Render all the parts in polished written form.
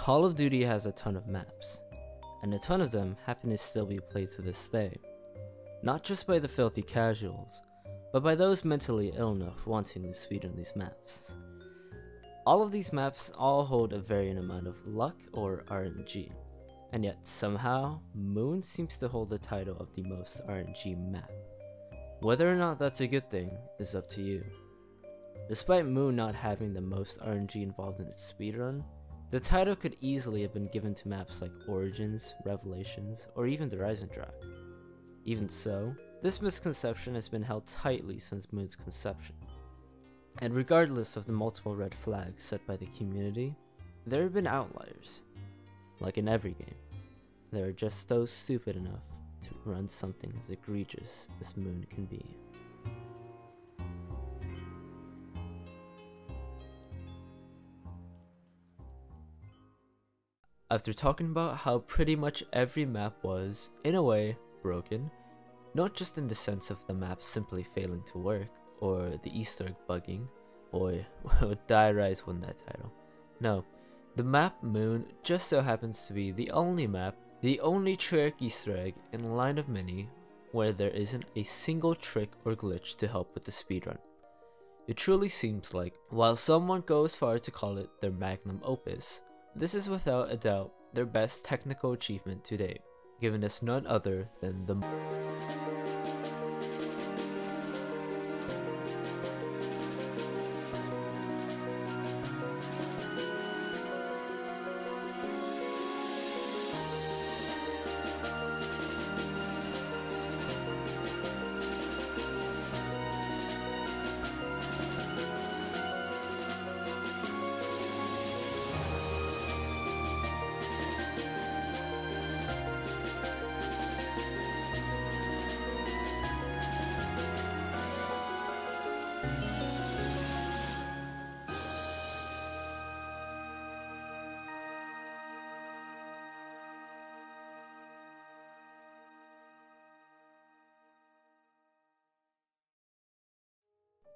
Call of Duty has a ton of maps, and a ton of them happen to still be played to this day. Not just by the filthy casuals, but by those mentally ill enough wanting to speedrun these maps. All of these maps all hold a varying amount of luck or RNG, and yet somehow, Moon seems to hold the title of the most RNG map. Whether or not that's a good thing is up to you. Despite Moon not having the most RNG involved in its speedrun, the title could easily have been given to maps like Origins, Revelations, or even the Rising Drag. Even so, this misconception has been held tightly since Moon's conception. And regardless of the multiple red flags set by the community, there have been outliers. Like in every game, there are just those stupid enough to run something as egregious as Moon can be. After talking about how pretty much every map was, in a way, broken, not just in the sense of the map simply failing to work, or the Easter egg bugging, boy, would Die Rise win that title. No, the map Moon just so happens to be the only map, the only trick Easter egg in a line of many where there isn't a single trick or glitch to help with the speedrun. It truly seems like, while someone goes far to call it their magnum opus, this is without a doubt their best technical achievement to date, giving us none other than the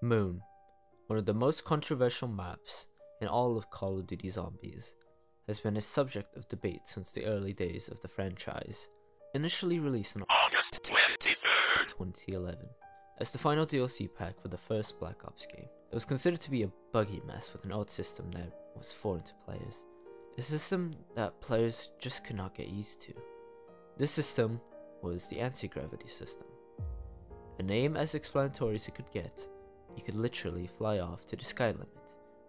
Moon, one of the most controversial maps in all of Call of Duty Zombies, has been a subject of debate since the early days of the franchise. Initially released on August 23rd, 2011, as the final DLC pack for the first Black Ops game, it was considered to be a buggy mess with an old system that was foreign to players. A system that players just could not get used to. This system was the anti-gravity system. A name as explanatory as it could get, you could literally fly off to the sky limit,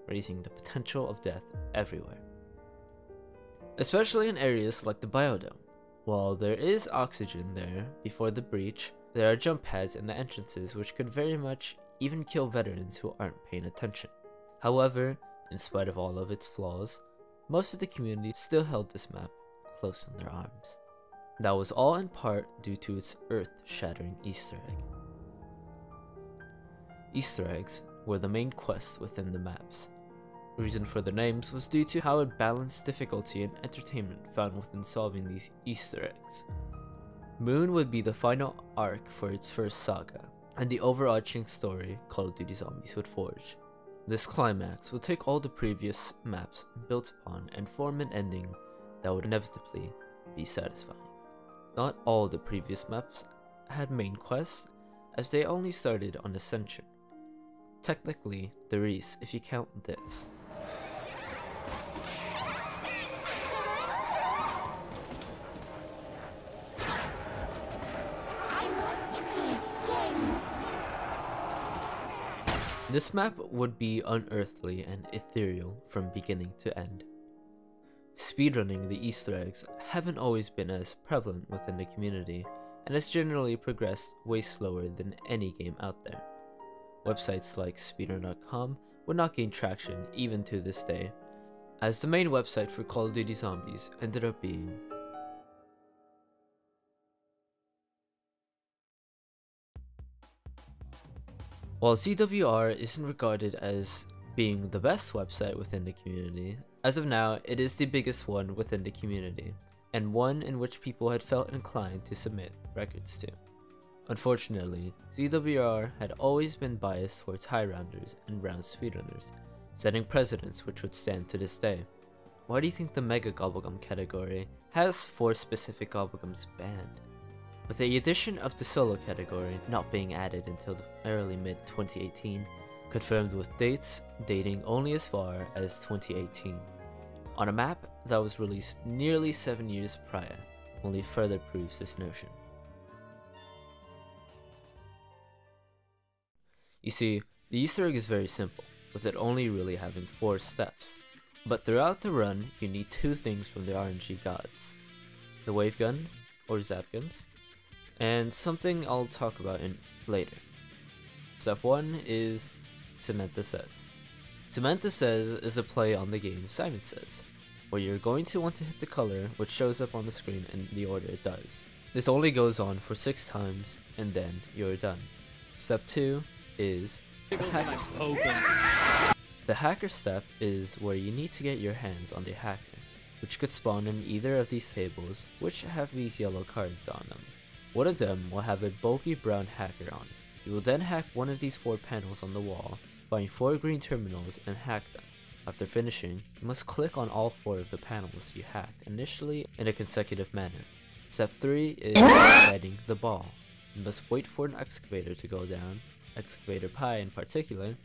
raising the potential of death everywhere. Especially in areas like the Biodome. While there is oxygen there before the breach, there are jump pads in the entrances which could very much even kill veterans who aren't paying attention. However, in spite of all of its flaws, most of the community still held this map close in their arms. That was all in part due to its earth-shattering Easter egg. Easter eggs were the main quests within the maps. The reason for the names was due to how it balanced difficulty and entertainment found within solving these Easter eggs. Moon would be the final arc for its first saga, and the overarching story Call of Duty Zombies would forge. This climax would take all the previous maps built upon and form an ending that would inevitably be satisfying. Not all the previous maps had main quests, as they only started on Ascension. Technically, there is if you count this. This map would be unearthly and ethereal from beginning to end. Speedrunning the Easter eggs haven't always been as prevalent within the community, and has generally progressed way slower than any game out there. Websites like speedrun.com would not gain traction even to this day, as the main website for Call of Duty Zombies ended up being While ZWR isn't regarded as being the best website within the community, as of now it is the biggest one within the community, and one in which people had felt inclined to submit records to. Unfortunately, ZWR had always been biased towards high rounders and round speedrunners, setting precedents which would stand to this day. why do you think the Mega Gobblegum category has 4 specific Gobblegums banned? With the addition of the solo category not being added until the early mid 2018, confirmed with dates dating only as far as 2018, on a map that was released nearly 7 years prior, only further proves this notion. You see, the Easter egg is very simple, with it only really having 4 steps. But throughout the run, you need 2 things from the RNG gods: the wave gun, or zap guns, and something I'll talk about later. Step 1 is Samantha Says. Samantha Says is a play on the game Simon Says, where you're going to want to hit the color which shows up on the screen in the order it does. This only goes on for 6 times, and then you're done. Step 2 is hacker step. The hacker step is where you need to get your hands on the hacker, which could spawn in either of these tables which have these yellow cards on them. One of them will have a bulky brown hacker on it. You will then hack one of these 4 panels on the wall, find 4 green terminals and hack them. After finishing, you must click on all 4 of the panels you hacked initially in a consecutive manner. Step 3 is guiding the ball. You must wait for an excavator to go down, Excavator Pi in particular.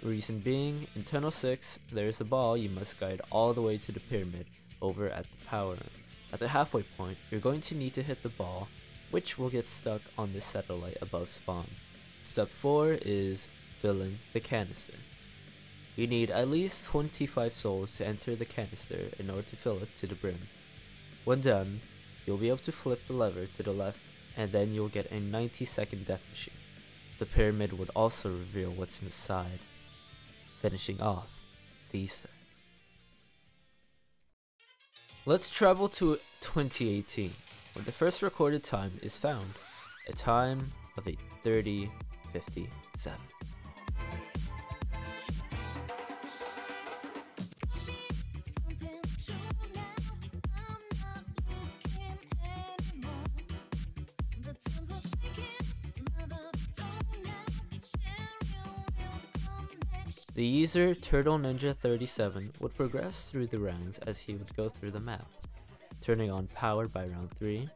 Reason being, in Tunnel 6, there is a ball you must guide all the way to the pyramid over at the power room. At the halfway point, you're going to need to hit the ball, which will get stuck on the satellite above spawn. Step 4 is filling the canister. You need at least 25 souls to enter the canister in order to fill it to the brim. When done, you'll be able to flip the lever to the left, and then you'll get a 90-second death machine. The pyramid would also reveal what's inside, finishing off the Easter. Let's travel to 2018, where the first recorded time is found, a time of 8:30:57. The user Turtle Ninja 37 would progress through the rounds as he would go through the map, turning on power by round 3.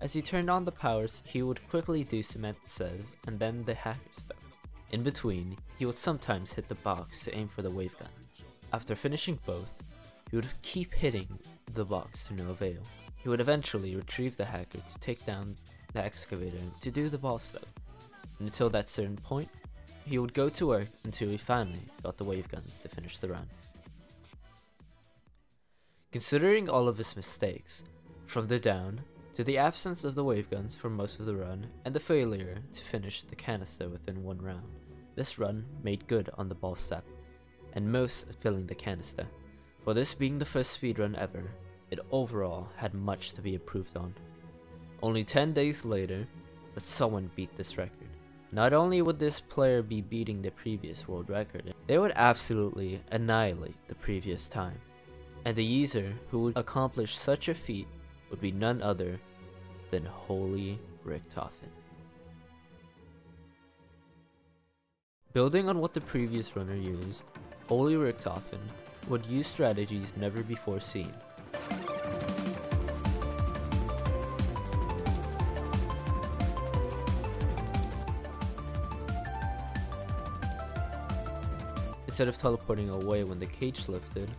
As he turned on the powers, he would quickly do Samantha Says and then the hacker step. In between, he would sometimes hit the box to aim for the wave gun. After finishing both, he would keep hitting the box to no avail. He would eventually retrieve the hacker to take down the excavator to do the ball step. And until that certain point, he would go to work until he finally got the wave guns to finish the run. Considering all of his mistakes, from the down to the absence of the wave guns for most of the run and the failure to finish the canister within 1 round, this run made good on the ball step, and most filling the canister. For this being the first speedrun ever, it overall had much to be improved on. Only 10 days later, but someone beat this record. Not only would this player be beating the previous world record, they would absolutely annihilate the previous time. And the user who would accomplish such a feat would be none other than Holy Richtofen. Building on what the previous runner used, Holy Richtofen would use strategies never before seen. Instead of teleporting away when the cage lifted,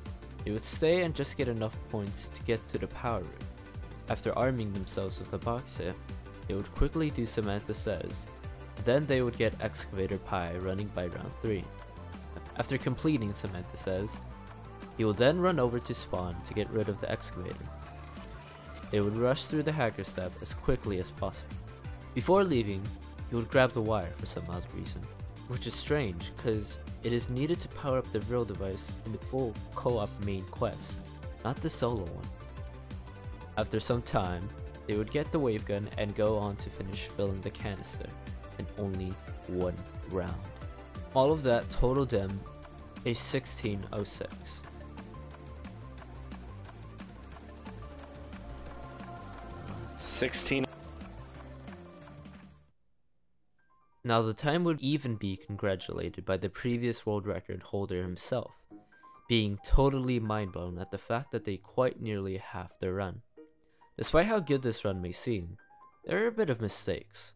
they would stay and just get enough points to get to the power room. After arming themselves with a box hip, they would quickly do Samantha Says, then they would get Excavator Pi running by round 3. After completing Samantha Says, he would then run over to spawn to get rid of the excavator. They would rush through the hacker step as quickly as possible. Before leaving, he would grab the wire for some odd reason, which is strange because it is needed to power up the Vril device in the full co-op main quest, not the solo one. After some time, they would get the wave gun and go on to finish filling the canister in only 1 round. All of that totaled them a 16:06. Now the time would even be congratulated by the previous world record holder himself, being totally mind-blown at the fact that they quite nearly halved their run. Despite how good this run may seem, there are a bit of mistakes.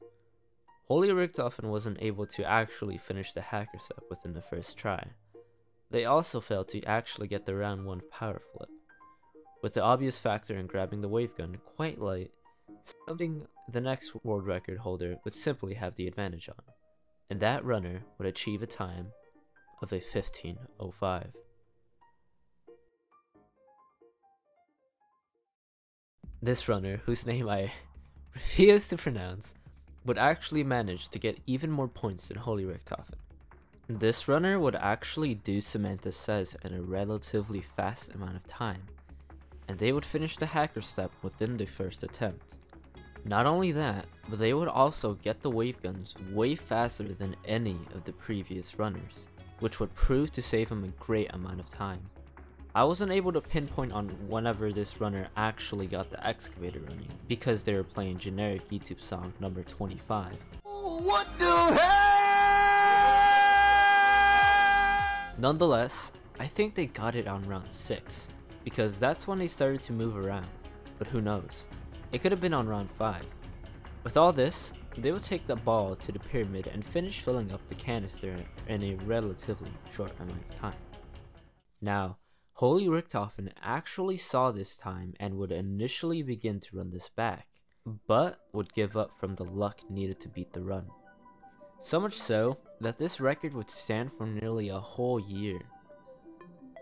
Holy Richtofen wasn't able to actually finish the hacker step within the first try. They also failed to actually get the round 1 power flip, with the obvious factor in grabbing the wave gun quite light, something the next world record holder would simply have the advantage on, and that runner would achieve a time of a 15:05. This runner, whose name I refuse to pronounce, would actually manage to get even more points than Holy Richtofen. This runner would actually do Samantha Says in a relatively fast amount of time, and they would finish the hacker step within the first attempt. Not only that, but they would also get the wave guns way faster than any of the previous runners, which would prove to save them a great amount of time. I wasn't able to pinpoint on whenever this runner actually got the excavator running, because they were playing generic YouTube song number 25. What the hell? Nonetheless, I think they got it on round 6, because that's when they started to move around, but who knows, it could have been on round 5. With all this, they would take the ball to the pyramid and finish filling up the canister in a relatively short amount of time. Now, Holy Richtofen actually saw this time and would initially begin to run this back, but would give up from the luck needed to beat the run. So much so that this record would stand for nearly a whole year.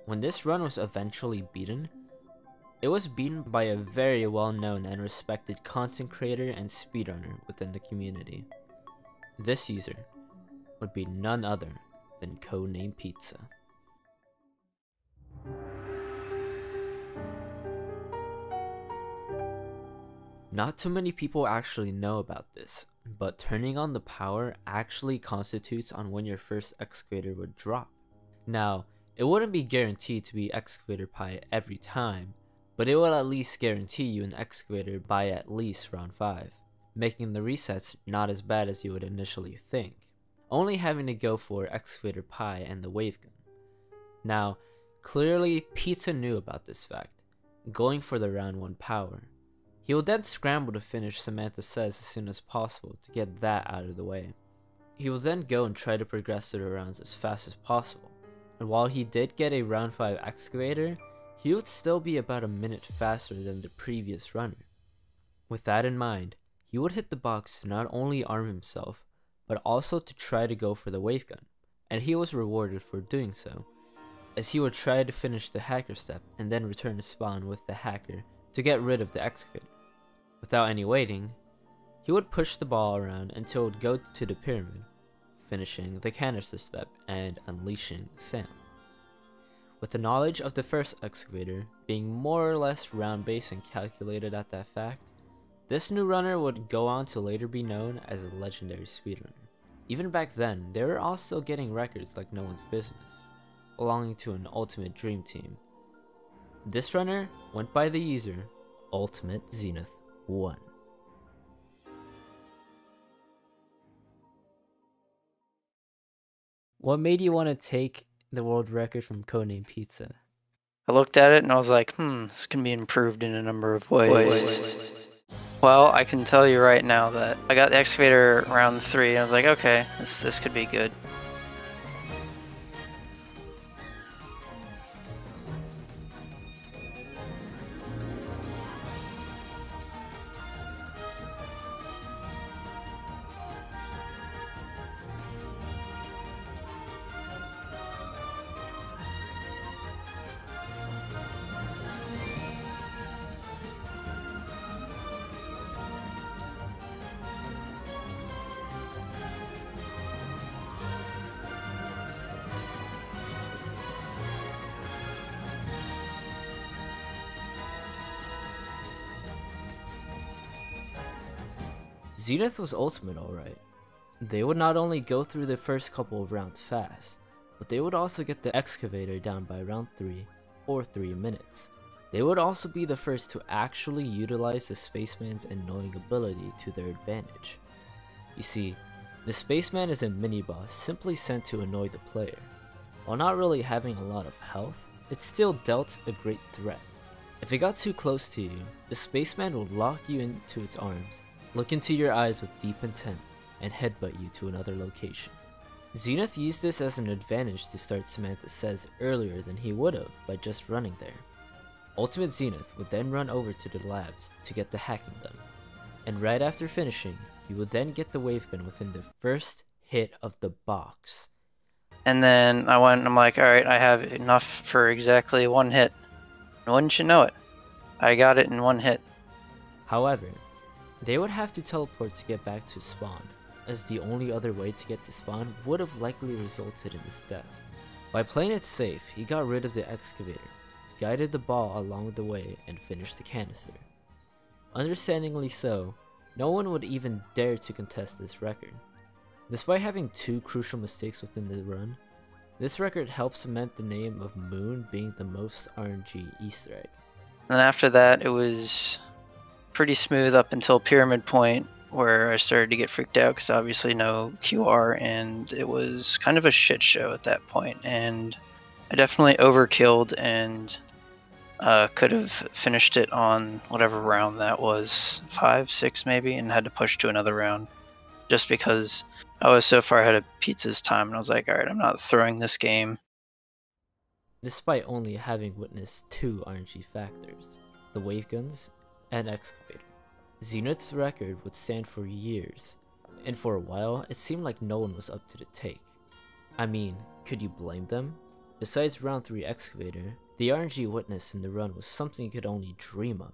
When this run was eventually beaten, it was beaten by a very well-known and respected content creator and speedrunner within the community. This user would be none other than Codename Pizza. Not too many people actually know about this, but turning on the power actually constitutes on when your first excavator would drop. Now, it wouldn't be guaranteed to be excavator pie every time, but it will at least guarantee you an excavator by at least round 5, making the resets not as bad as you would initially think, only having to go for excavator pie and the wave gun. Now, clearly Pizza knew about this fact, going for the round 1 power. He will then scramble to finish Samantha Says as soon as possible to get that out of the way. He will then go and try to progress through the rounds as fast as possible, and while he did get a round 5 excavator, he would still be about a minute faster than the previous runner. With that in mind, he would hit the box to not only arm himself, but also to try to go for the wave gun, and he was rewarded for doing so, as he would try to finish the hacker step and then return to spawn with the hacker to get rid of the excavator. Without any waiting, he would push the ball around until it would go to the pyramid, finishing the canister step and unleashing Sam. With the knowledge of the first excavator being more or less round-based and calculated at that fact, this new runner would go on to later be known as a legendary speedrunner. Even back then, they were all still getting records like no one's business, belonging to an Ultimate Dream Team. This runner went by the user Ultimate Zenith 1. What made you want to take the world record from Codename Pizza? I looked at it and I was like, this can be improved in a number of ways. Well, I can tell you right now that I got the excavator round 3 and I was like, okay, this could be good. Zenith was ultimate alright. They would not only go through the first couple of rounds fast, but they would also get the excavator down by round 3 or 3 minutes. They would also be the first to actually utilize the Spaceman's annoying ability to their advantage. You see, the Spaceman is a mini-boss simply sent to annoy the player. While not really having a lot of health, it still dealt a great threat. If it got too close to you, the spaceman would lock you into its arms, look into your eyes with deep intent, and headbutt you to another location. Zenith used this as an advantage to start Samantha Says earlier than he would have by just running there. Ultimate Zenith would then run over to the labs to get to hacking them, and right after finishing, you would then get the wave gun within the first hit of the box. And then I went and I'm like, alright, I have enough for exactly one hit. And wouldn't you know it, I got it in one hit. However, they would have to teleport to get back to spawn, as the only other way to get to spawn would have likely resulted in his death. By playing it safe, he got rid of the excavator, guided the ball along the way, and finished the canister. Understandingly so, no one would even dare to contest this record. Despite having 2 crucial mistakes within the run, this record helps cement the name of Moon being the most RNG Easter egg. And after that, it was pretty smooth up until Pyramid Point, where I started to get freaked out because obviously no QR, and it was kind of a shit show at that point. And I definitely overkilled and could have finished it on whatever round that was, 5, 6 maybe, and had to push to another round just because I was so far ahead of Pizza's time, and I was like, alright, I'm not throwing this game. Despite only having witnessed 2 RNG factors, the wave guns and excavator, Zenith's record would stand for years, and for a while it seemed like no one was up to the take. I mean, could you blame them? Besides round 3 excavator, the RNG witnessed in the run was something you could only dream of.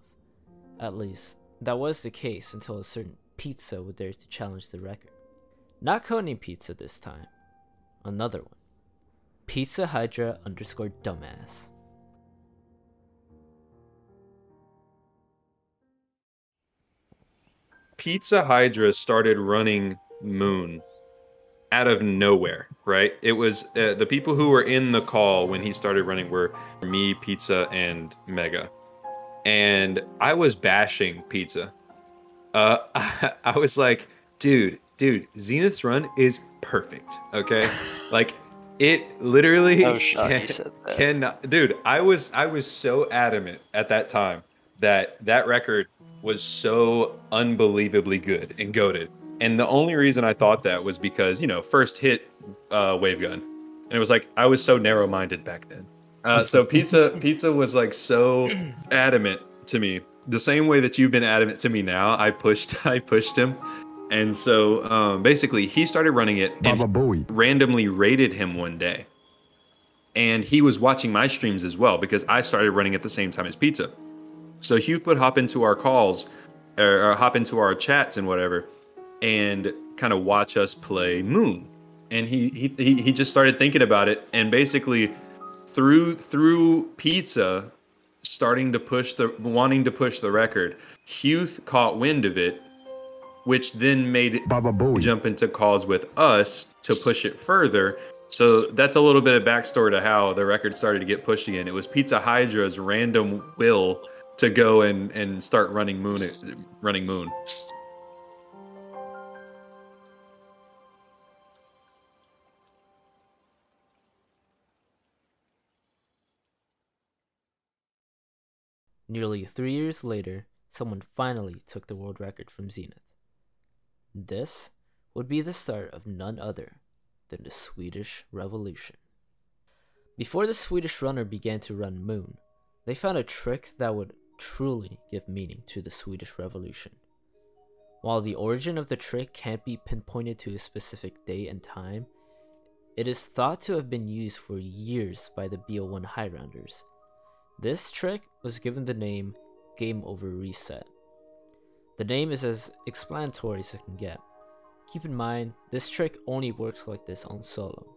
At least, that was the case until a certain Pizza would dare to challenge the record. Not codenamed Pizza this time. Another one. Pizza Hydra _dumbass. Pizza Hydra started running Moon out of nowhere, right? It was the people who were in the call when he started running were me, Pizza, and Mega. And I was bashing Pizza. I was like, dude, Zenith's run is perfect, okay? Like, it literally I was shocked you said that. cannot. Dude, I was so adamant at that time that record was so unbelievably good and goated. And the only reason I thought that was because, you know, first hit wave gun. And it was like, I was so narrow-minded back then. So Pizza was like so adamant to me. The same way that you've been adamant to me now, I pushed him. And so basically he started running it and randomly raided him one day. And he was watching my streams as well because I started running at the same time as Pizza. So Hugh would hop into our calls or hop into our chats and whatever and kind of watch us play Moon. And he just started thinking about it, and basically through Pizza wanting to push the record, Huth caught wind of it, which then made it jump into calls with us to push it further. So that's a little bit of backstory to how the record started to get pushed again. It was Pizza Hydra's random will to go and start running Moon. Nearly 3 years later, someone finally took the world record from Zenith. This would be the start of none other than the Swedish Revolution. Before the Swedish runner began to run Moon, they found a trick that would truly give meaning to the Swedish Revolution. While the origin of the trick can't be pinpointed to a specific date and time, it is thought to have been used for years by the BO1 Highrounders. This trick was given the name Game Over Reset. The name is as explanatory as it can get. Keep in mind, this trick only works like this on solo.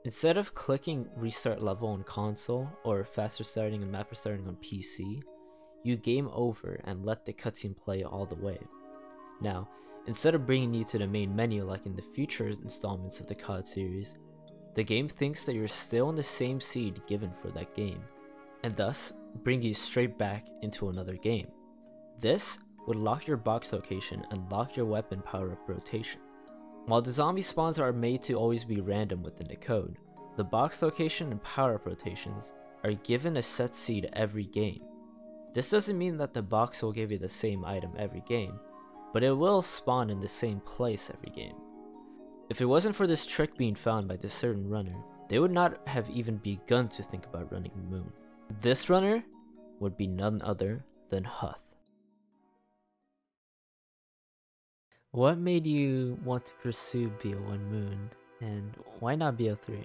Instead of clicking restart level on console or faster starting and map restarting on PC, you game over and let the cutscene play all the way. Now, instead of bringing you to the main menu like in the future installments of the COD series, the game thinks that you're still in the same seed given for that game, and thus bring you straight back into another game. This would lock your box location and lock your weapon power-up rotation. While the zombie spawns are made to always be random within the code, the box location and power-up rotations are given a set seed every game. This doesn't mean that the box will give you the same item every game, but it will spawn in the same place every game. If it wasn't for this trick being found by this certain runner, they would not have even begun to think about running Moon. This runner would be none other than Huth. What made you want to pursue BO1 Moon, and why not BO3?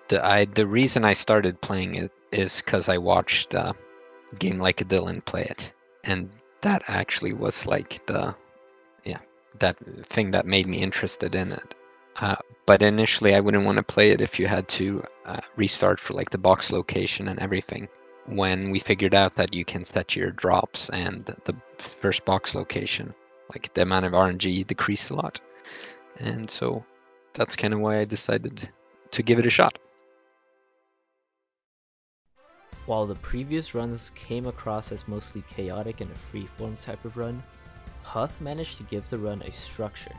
The reason I started playing it is because I watched Game Like a Dylan play it, and that actually was like that thing that made me interested in it. But initially I wouldn't want to play it if you had to restart for like the box location and everything. When we figured out that you can set your drops and the first box location, like the amount of RNG decreased a lot. And so that's kind of why I decided to give it a shot. While the previous runs came across as mostly chaotic and a freeform type of run, Huth managed to give the run a structure.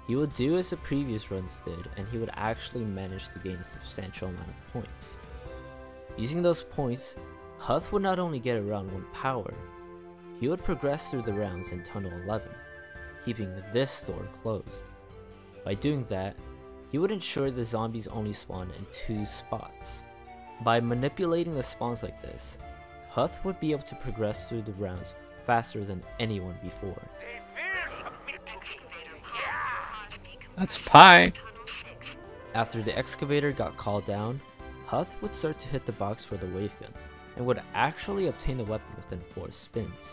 He would do as the previous runs did, and he would actually manage to gain a substantial amount of points. Using those points, Huth would not only get around 1 power, he would progress through the rounds in Tunnel 11, keeping this door closed. By doing that, he would ensure the zombies only spawn in 2 spots. By manipulating the spawns like this, Huth would be able to progress through the rounds faster than anyone before. That's pie. After the excavator got called down, Huth would start to hit the box for the wave gun, and would actually obtain the weapon within 4 spins.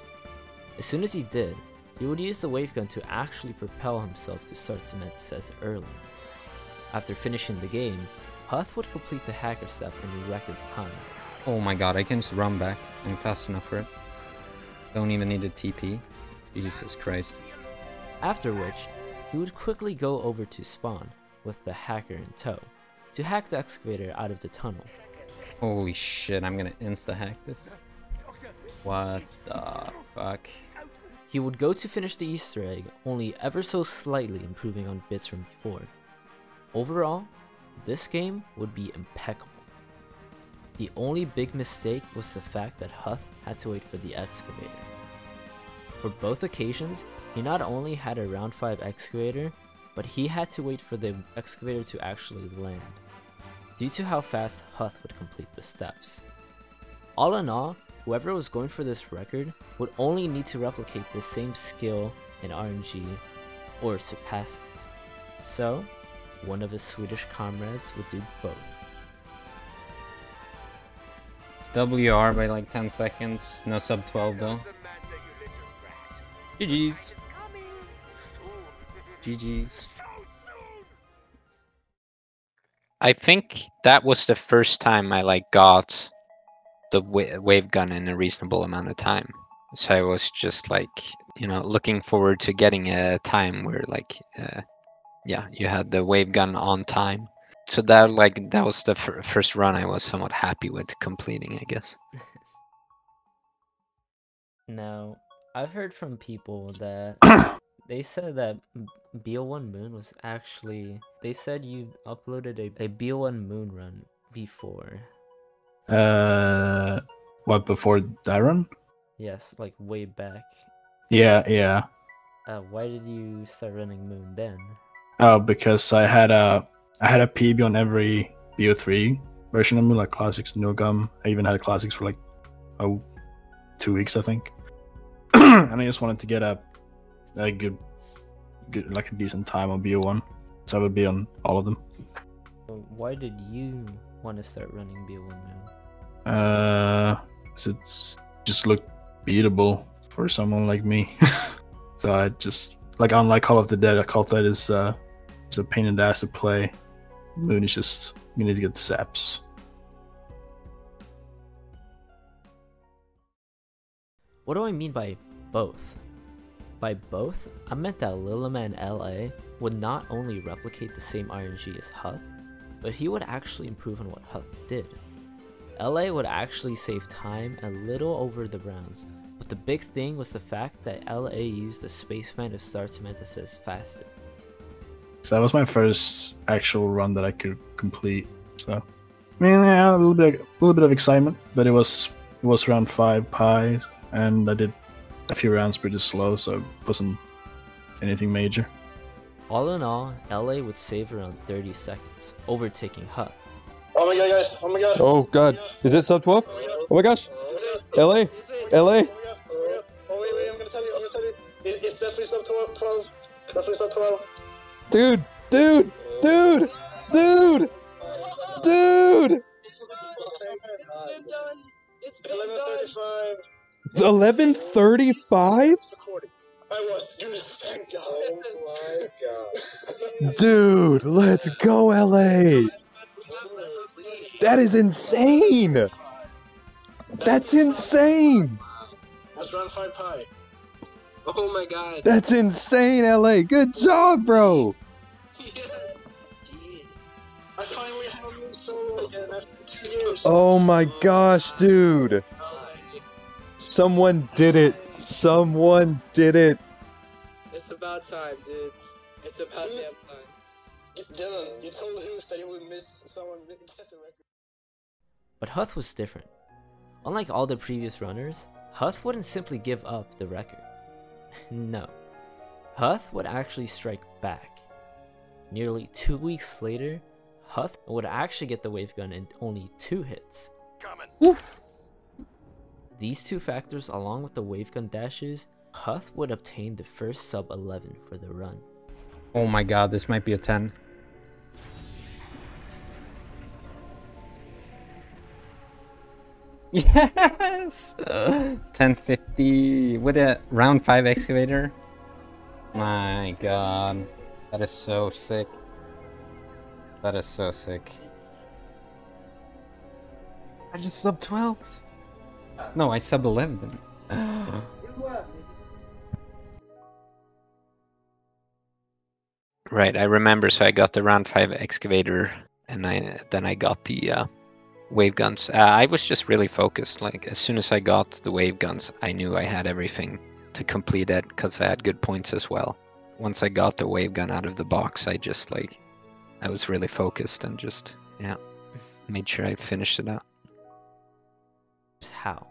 As soon as he did, he would use the wave gun to actually propel himself to Sartimentus as early. After finishing the game, Huth would complete the hacker step in record time. Oh my god, I can just run back. I'm fast enough for it. Don't even need a TP. Jesus Christ. After which, he would quickly go over to spawn, with the hacker in tow, to hack the excavator out of the tunnel. Holy shit, I'm gonna insta-hack this. What the fuck? He would go to finish the Easter egg, only ever so slightly improving on bits from before. Overall, this game would be impeccable. The only big mistake was the fact that Huth had to wait for the excavator. For both occasions, he not only had a round 5 excavator, but he had to wait for the excavator to actually land, due to how fast Huth would complete the steps. All in all, whoever was going for this record would only need to replicate the same skill in RNG or surpass it. So, one of his Swedish comrades would do both. It's WR by like 10 seconds. No sub 12 though. GG's. GG's. I think that was the first time I like got the wave gun in a reasonable amount of time. So I was just like, looking forward to getting a time where like, you had the wave gun on time. So that was the first run I was somewhat happy with completing, I guess. Now, I've heard from people that they said that BO1 Moon was actually... They said you uploaded a BO1 Moon run before. What, before that run? Yes, like way back. Yeah. Why did you start running Moon then? Oh, because I had a PB on every BO3 version of Moon, like Classics, No Gum. I even had Classics for like 2 weeks, I think. And I just wanted to get a good, like a decent time on BO1, so I would be on all of them. Why did you want to start running BO1 Moon? So it's just looked beatable for someone like me. So I just, like, unlike Call of the Dead, Call of the Dead is a pain in the ass to play. Moon is just, you need to get the saps. What do I mean by both? By both, I meant that Lillaman LA would not only replicate the same RNG as Huth, but he would actually improve on what Huth did. LA would actually save time a little over the rounds, but the big thing was the fact that LA used the Spaceman to start Cementus faster. So that was my first actual run that I could complete, so mean, yeah, a little bit of excitement, but it was around 5 pi, and I did a few rounds pretty slow, so it wasn't anything major. All in all, LA would save around 30 seconds, overtaking Huth. Oh my god, guys! Oh my god! Oh god, is it sub 12? Oh my gosh! LA! LA! Oh wait, I'm gonna tell you. It's definitely sub 12. Definitely sub 12. Dude! Dude! Dude! Dude! Dude! It's 11:35. 11:35? I was, dude. Thank God. Oh my God. Dude, let's go, LA! That is insane! That's insane! That's round 5 pi. Oh my god. That's insane, LA! Good job, bro! I finally have a new solo again after 2 years. Oh my gosh, dude! Someone did it! Someone did it! It's about time, dude. It's about damn time. Dylan, you told Hughes that you would miss someone get the record. But Huth was different. Unlike all the previous runners, Huth wouldn't simply give up the record. No. Huth would actually strike back. Nearly 2 weeks later, Huth would actually get the wave gun in only 2 hits. Oof. These 2 factors, along with the wave gun dashes, Huth would obtain the first sub 11 for the run. Oh my god, this might be a 10. Yes! 1050 with a round 5 excavator. My god. That is so sick. That is so sick. I just sub 12. No, I sub 11. Right, I remember. So I got the round 5 excavator, and then I got the wave guns. I was just really focused. Like as soon as I got the wave guns, I knew I had everything to complete it because I had good points as well. Once I got the wave gun out of the box, I just I was really focused and just made sure I finished it out. How?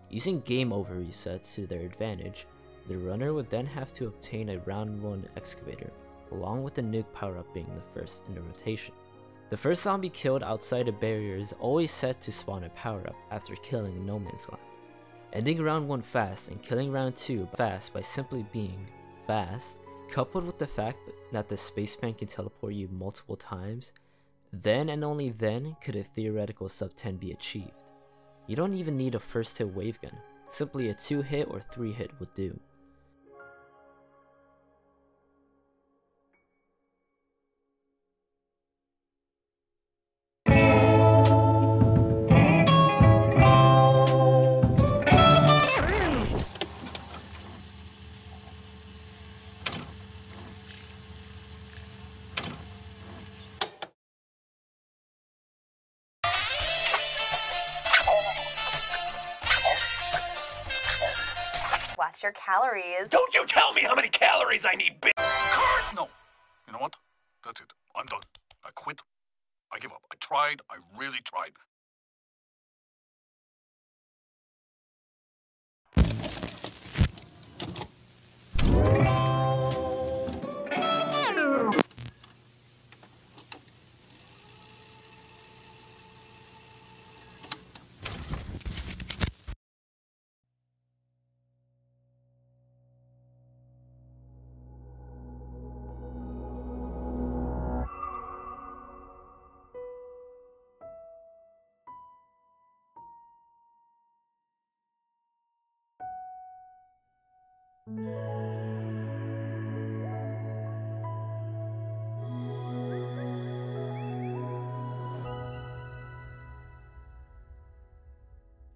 Using game over resets to their advantage, the runner would then have to obtain a round 1 excavator, along with the nuke power-up being the first in the rotation. The first zombie killed outside a barrier is always set to spawn a power-up after killing a no man's land. Ending round 1 fast and killing round 2 fast by simply being fast, coupled with the fact that the spaceman can teleport you multiple times, then and only then could a theoretical sub 10 be achieved. You don't even need a first hit wave gun, simply a 2 hit or 3 hit would do. Watch your calories. Don't you tell me how many calories I need, bitch! No. You know what? That's it. I'm done. I quit. I give up. I tried. I really tried.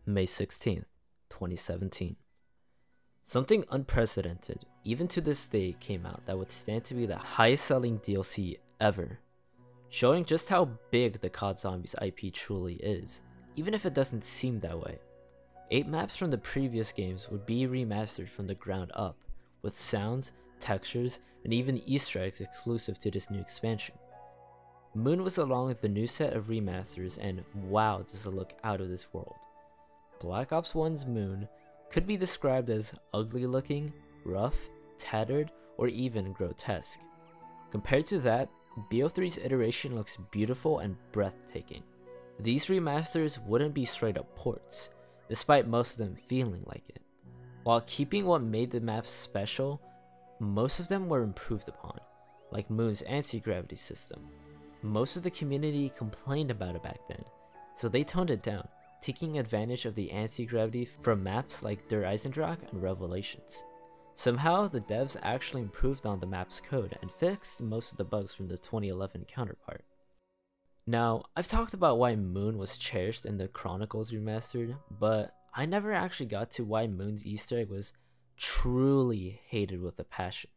May 16th, 2017. Something unprecedented, even to this day, came out that would stand to be the highest selling DLC ever, showing just how big the COD Zombies IP truly is, even if it doesn't seem that way. 8 maps from the previous games would be remastered from the ground up, with sounds, textures, and even Easter eggs exclusive to this new expansion. Moon was along with the new set of remasters, and wow, does it look out of this world. Black Ops 1's Moon could be described as ugly looking, rough, tattered, or even grotesque. Compared to that, BO3's iteration looks beautiful and breathtaking. These remasters wouldn't be straight up ports, despite most of them feeling like it. While keeping what made the maps special, most of them were improved upon, like Moon's anti-gravity system. Most of the community complained about it back then, so they toned it down, taking advantage of the anti-gravity from maps like Der Eisendrache and Revelations. Somehow, the devs actually improved on the map's code and fixed most of the bugs from the 2011 counterpart. Now, I've talked about why Moon was cherished in the Chronicles Remastered, but I never actually got to why Moon's Easter egg was truly hated with a passion.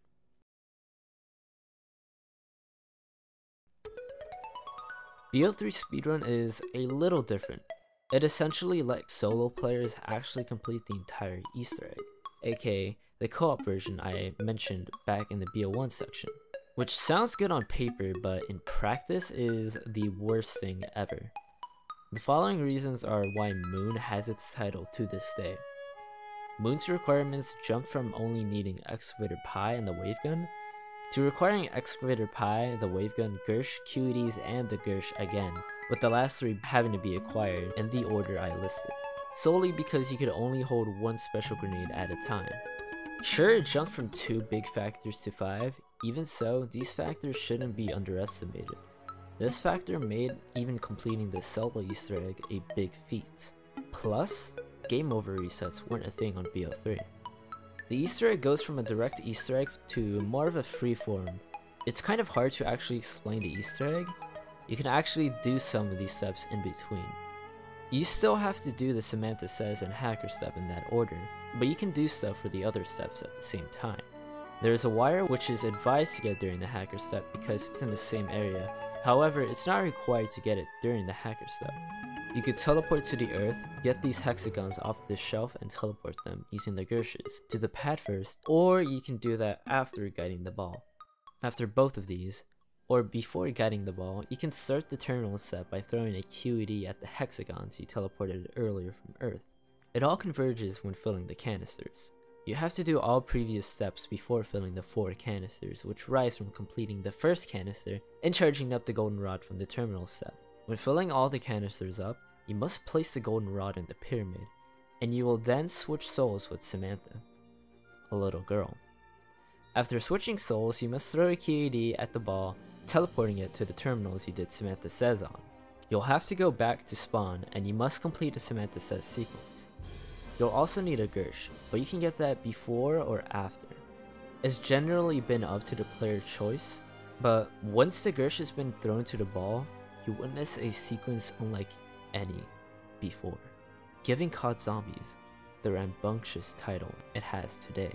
BO3 speedrun is a little different. It essentially lets solo players actually complete the entire Easter egg, aka the co-op version I mentioned back in the BO1 section, which sounds good on paper but in practice is the worst thing ever. The following reasons are why Moon has its title to this day. Moon's requirements jumped from only needing Excavator Pi and the Wavegun to requiring Excavator Pi, the Wavegun, Gersh, QEDs, and the Gersh again, with the last three having to be acquired in the order I listed, solely because you could only hold one special grenade at a time. Sure, it jumped from 2 big factors to 5, even so, these factors shouldn't be underestimated. This factor made even completing the solo Easter egg a big feat. Plus, game over resets weren't a thing on BO3. The Easter egg goes from a direct Easter egg to more of a free form. It's kind of hard to actually explain the Easter egg. You can actually do some of these steps in between. You still have to do the Samantha Says and Hacker step in that order, but you can do stuff for the other steps at the same time. There is a wire which is advised to get during the Hacker step because it's in the same area, however it's not required to get it during the Hacker step. You could teleport to the earth, get these hexagons off the shelf and teleport them using the Gershes to the pad first, or you can do that after guiding the ball. After both of these, or before guiding the ball, you can start the terminal step by throwing a QED at the hexagons you teleported earlier from earth. It all converges when filling the canisters. You have to do all previous steps before filling the 4 canisters, which rise from completing the first canister and charging up the goldenrod from the terminal step. When filling all the canisters up, you must place the goldenrod in the pyramid, and you will then switch souls with Samantha, a little girl. After switching souls, you must throw a QED at the ball, teleporting it to the terminals you did Samantha Says on. You'll have to go back to spawn, and you must complete a Samantha Says sequence. You'll also need a Gersh, but you can get that before or after. It's generally been up to the player choice, but once the Gersh has been thrown to the ball, you witness a sequence unlike any before, giving COD Zombies the rambunctious title it has today.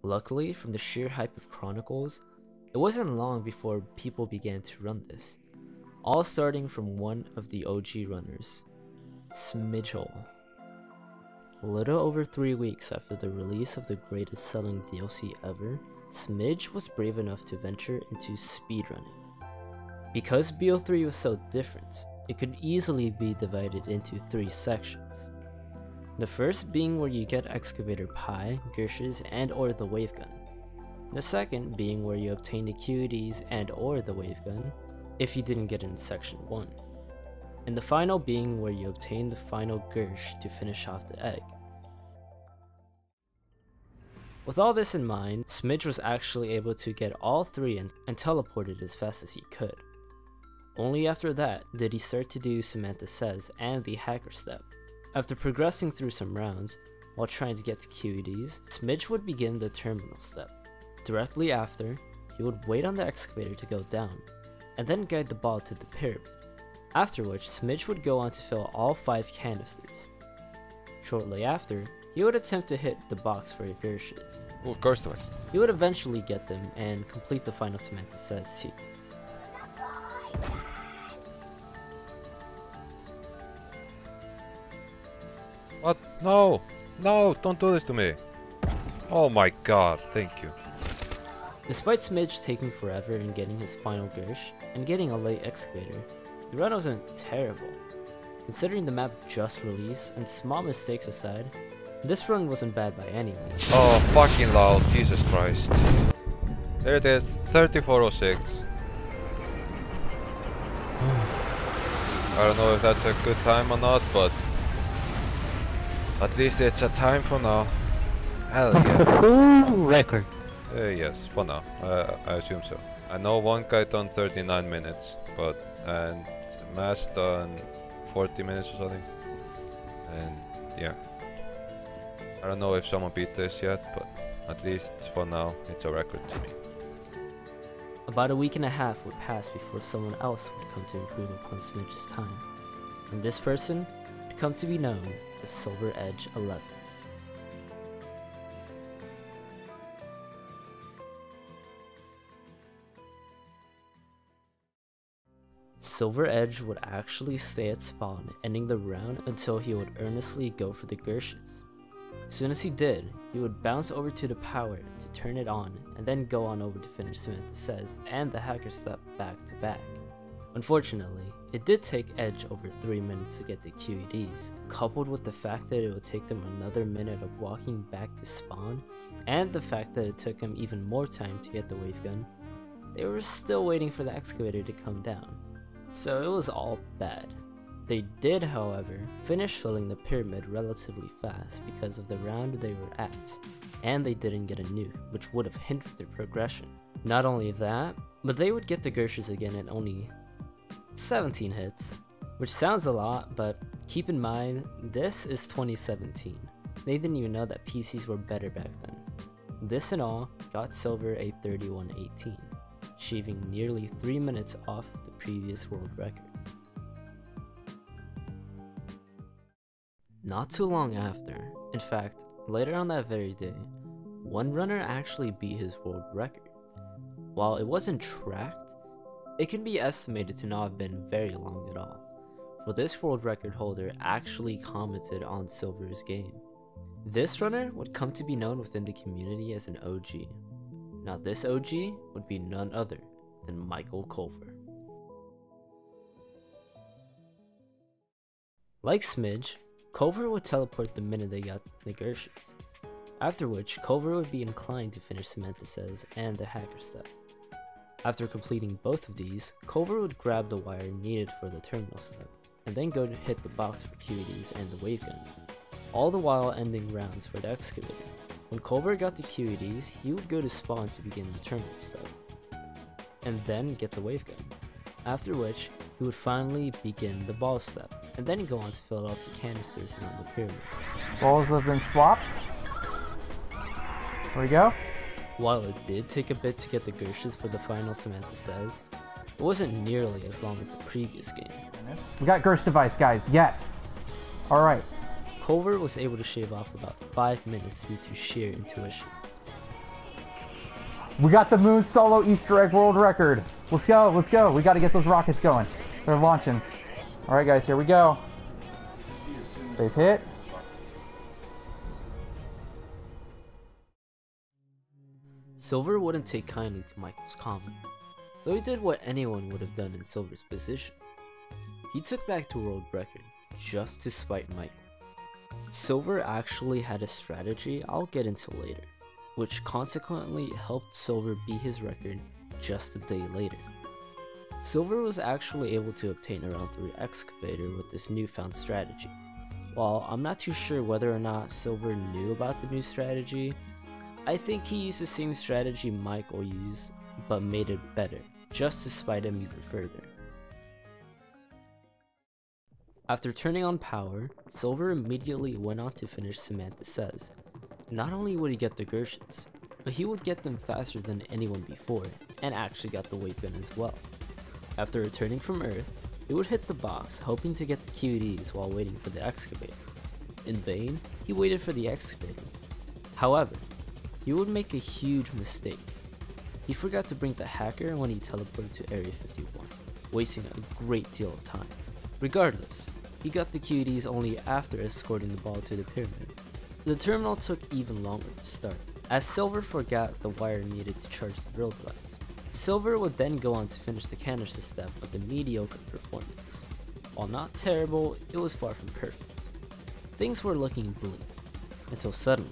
Luckily, from the sheer hype of Chronicles, it wasn't long before people began to run this, all starting from one of the OG runners, Smidgehole. A little over 3 weeks after the release of the greatest selling DLC ever, Smidge was brave enough to venture into speedrunning. Because BO3 was so different, it could easily be divided into 3 sections. The first being where you get Excavator Pi, Gershes, and or the Wavegun. The second being where you obtain the QEDs and or the Wavegun, if you didn't get in section 1. And the final being where you obtain the final Gersh to finish off the egg. With all this in mind, Smidge was actually able to get all three and teleported as fast as he could. Only after that did he start to do Samantha Says and the hacker step. After progressing through some rounds, while trying to get to QEDs, Smidge would begin the terminal step. Directly after, he would wait on the excavator to go down, and then guide the ball to the pyramid, after which Smidge would go on to fill all 5 canisters. Shortly after, he would attempt to hit the box for Gershes. Oh, of course not. He would eventually get them and complete the final Samantha Says sequence. What? No! No! Don't do this to me! Oh my god, thank you. Despite Smidge taking forever in getting his final Gersh and getting a late excavator, the run wasn't terrible. Considering the map just released and small mistakes aside, this run wasn't bad by any means. Oh, fucking loud, Jesus Christ. There it is, 3406. I don't know if that's a good time or not, but at least it's a time for now. Hell yeah. Record. Yes, for now. I assume so. I know one guy done 39 minutes, and Mass done 40 minutes or something. And yeah. I don't know if someone beat this yet, but at least for now, it's a record to me. About a week and a half would pass before someone else would come to improve upon Smidge's time, and this person would come to be known as Silver Edge 11. Silver Edge would actually stay at spawn, ending the round until he would earnestly go for the Gershes. As soon as he did, he would bounce over to the power to turn it on, and then go on over to finish Samantha Says and the hacker step back to back. Unfortunately, it did take Edge over 3 minutes to get the QEDs, coupled with the fact that it would take them another minute of walking back to spawn, and the fact that it took him even more time to get the wave gun. They were still waiting for the excavator to come down, so it was all bad. They did, however, finish filling the pyramid relatively fast because of the round they were at, and they didn't get a nuke, which would have hindered their progression. Not only that, but they would get the Gershes again at only 17 hits, which sounds a lot, but keep in mind, this is 2017. They didn't even know that PCs were better back then. This in all got Silver a 31-18, achieving nearly 3 minutes off the previous world record. Not too long after, in fact, later on that very day, one runner actually beat his world record. While it wasn't tracked, it can be estimated to not have been very long at all, for this world record holder actually commented on Silver's game. This runner would come to be known within the community as an OG. Now this OG would be none other than Michael Culver. Like Smidge, Culver would teleport the minute they got the Gershes, after which Culver would be inclined to finish Samantha Says and the hacker step. After completing both of these, Culver would grab the wire needed for the terminal step, and then go to hit the box for QEDs and the wave gun, all the while ending rounds for the excavator. When Culver got the QEDs, he would go to spawn to begin the terminal step, and then get the wave gun, after which he would finally begin the ball step, and then go on to fill up the canisters around the pyramid. Balls have been swapped. There we go. While it did take a bit to get the Gershes for the final Samantha Says, it wasn't nearly as long as the previous game. We got Gersh device, guys. Yes. Alright. Culver was able to shave off about 5 minutes due to sheer intuition. We got the Moon Solo Easter egg world record. Let's go, let's go. We got to get those rockets going. They're launching. Alright guys, here we go. They've hit. Silver wouldn't take kindly to Michael's comment, so he did what anyone would have done in Silver's position. He took back the world record just to spite Michael. Silver actually had a strategy I'll get into later, which consequently helped Silver beat his record just a day later. Silver was actually able to obtain a round 3 excavator with this newfound strategy. While I'm not too sure whether or not Silver knew about the new strategy, I think he used the same strategy Michael used, but made it better, just to spite him even further. After turning on power, Silver immediately went on to finish Samantha Says. Not only would he get the Gershons, but he would get them faster than anyone before, and actually got the wave gun as well. After returning from Earth, he would hit the box, hoping to get the QEDs while waiting for the excavator. In vain, he waited for the excavator. However, he would make a huge mistake. He forgot to bring the hacker when he teleported to Area 51, wasting a great deal of time. Regardless, he got the QEDs only after escorting the ball to the pyramid. The terminal took even longer to start, as Silver forgot the wire needed to charge the drill device. Silver would then go on to finish the canister step with a mediocre performance. While not terrible, it was far from perfect. Things were looking bleak, until suddenly,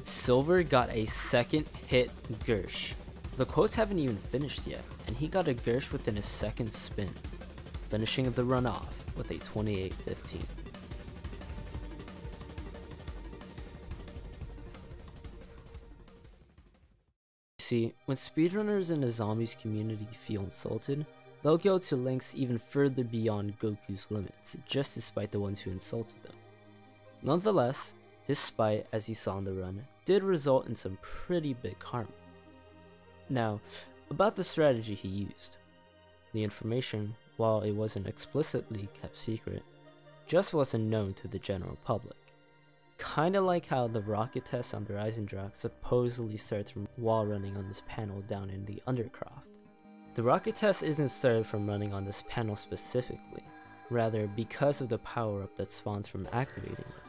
Silver got a second hit Gersh. The quotes haven't even finished yet, and he got a Gersh within a second spin, finishing the run off with a 28-15. See, when speedrunners in the zombies community feel insulted, they'll go to lengths even further beyond Goku's limits, just to spite the ones who insulted them. Nonetheless, his spite, as he saw on the run, did result in some pretty big karma. Now, about the strategy he used. The information, while it wasn't explicitly kept secret, just wasn't known to the general public. Kinda like how the rocket test on the Eisendrock supposedly starts from while running on this panel down in the Undercroft. The rocket test isn't started from running on this panel specifically, rather because of the power-up that spawns from activating it.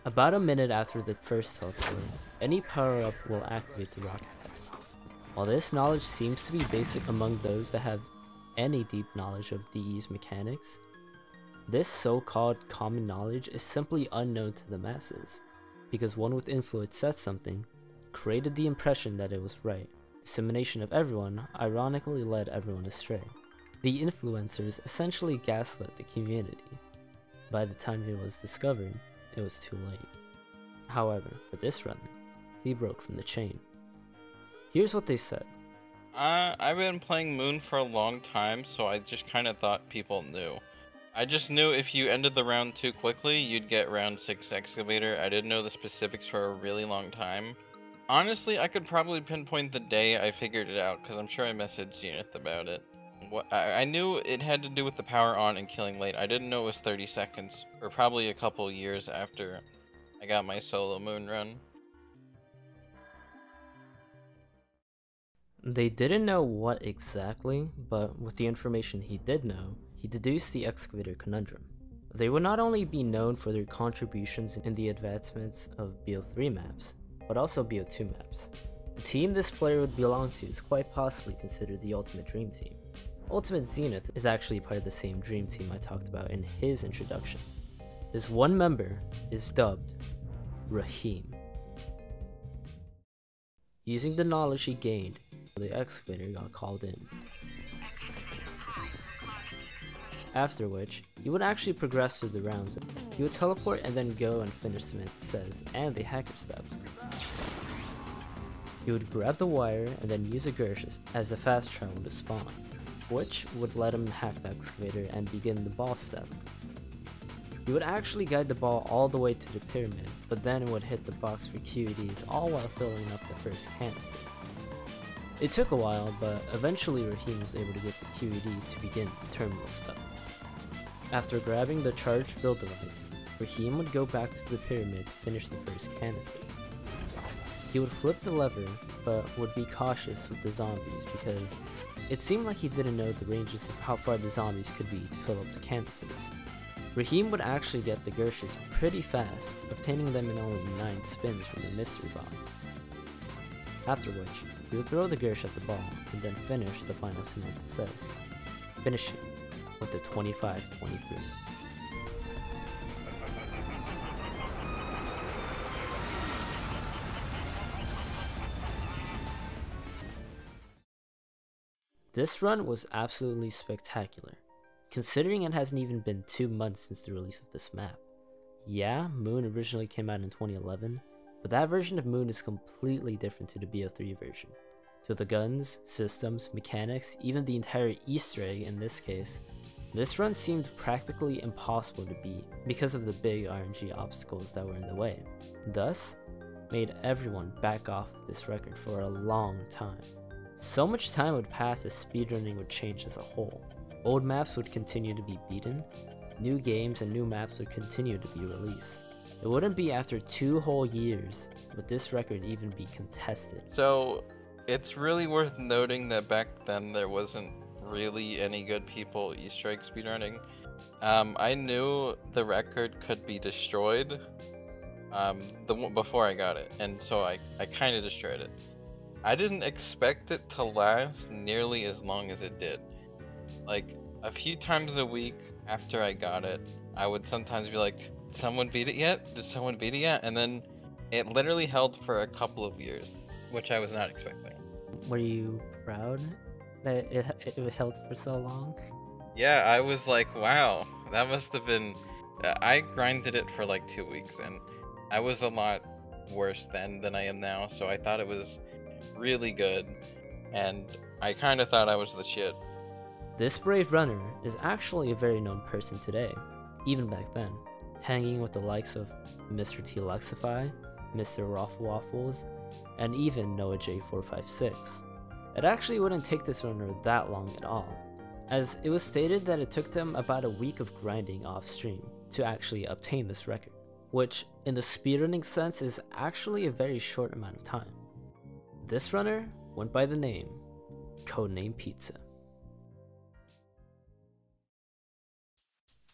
About a minute after the first teleport, any power-up will activate the rocket test. While this knowledge seems to be basic among those that have any deep knowledge of DE's mechanics, this so-called common knowledge is simply unknown to the masses, because one with influence said something, created the impression that it was right. Dissemination of everyone ironically led everyone astray. The influencers essentially gaslit the community. By the time it was discovered, it was too late. However, for this run, he broke from the chain. Here's what they said. I've been playing Moon for a long time, so I just kind of thought people knew. I just knew if you ended the round too quickly, you'd get round 6 excavator. I didn't know the specifics for a really long time. Honestly, I could probably pinpoint the day I figured it out, because I'm sure I messaged Zenith about it. I knew it had to do with the power on and killing late. I didn't know it was 30 seconds, or probably a couple years after I got my solo Moon run. They didn't know what exactly, but with the information he did know, he deduced the excavator conundrum. They would not only be known for their contributions in the advancements of BO3 maps, but also BO2 maps. The team this player would belong to is quite possibly considered the Ultimate Dream Team. Ultimate Zenith is actually part of the same Dream Team I talked about in his introduction. This one member is dubbed Raheem. Using the knowledge he gained, the excavator got called in. After which, he would actually progress through the rounds. He would teleport and then go and finish Samantha Says and the hacker steps. He would grab the wire and then use a Gersh as a fast travel to spawn, which would let him hack the excavator and begin the ball step. He would actually guide the ball all the way to the pyramid, but then would hit the box for QEDs all while filling up the first canister. It took a while, but eventually Raheem was able to get the QEDs to begin the terminal step. After grabbing the charged drill device, Raheem would go back to the pyramid to finish the first canister. He would flip the lever, but would be cautious with the zombies because it seemed like he didn't know the ranges of how far the zombies could be to fill up the canisters. Raheem would actually get the Gershes pretty fast, obtaining them in only 9 spins from the mystery box. After which, he would throw the Gersh at the ball and then finish the final Samantha Says, finishing with a 25-23. This run was absolutely spectacular, considering it hasn't even been 2 months since the release of this map. Yeah, Moon originally came out in 2011, but that version of Moon is completely different to the BO3 version. To the guns, systems, mechanics, even the entire Easter egg in this case, this run seemed practically impossible to beat because of the big RNG obstacles that were in the way, thus made everyone back off this record for a long time. So much time would pass as speedrunning would change as a whole. Old maps would continue to be beaten, new games and new maps would continue to be released. It wouldn't be after 2 whole years would this record even be contested. So it's really worth noting that back then there wasn't really any good people Easter egg speedrunning. I knew the record could be destroyed before I got it, and so I kind of destroyed it. I didn't expect it to last nearly as long as it did. Like, a few times a week after I got it, I would sometimes be like, did someone beat it yet? Did someone beat it yet? And then it literally held for a couple of years, which I was not expecting. Were you proud that it held for so long? Yeah, I was like, wow, that must have been... I grinded it for like 2 weeks, and I was a lot worse then than I am now, so I thought it was really good, and I kind of thought I was the shit. This brave runner is actually a very known person today, even back then, hanging with the likes of Mr. T Luxify, Mr. Raffle Waffles, and even Noah J456. It actually wouldn't take this runner that long at all, as it was stated that it took them about a week of grinding off stream to actually obtain this record, which in the speedrunning sense is actually a very short amount of time. This runner went by the name Codename Pizza.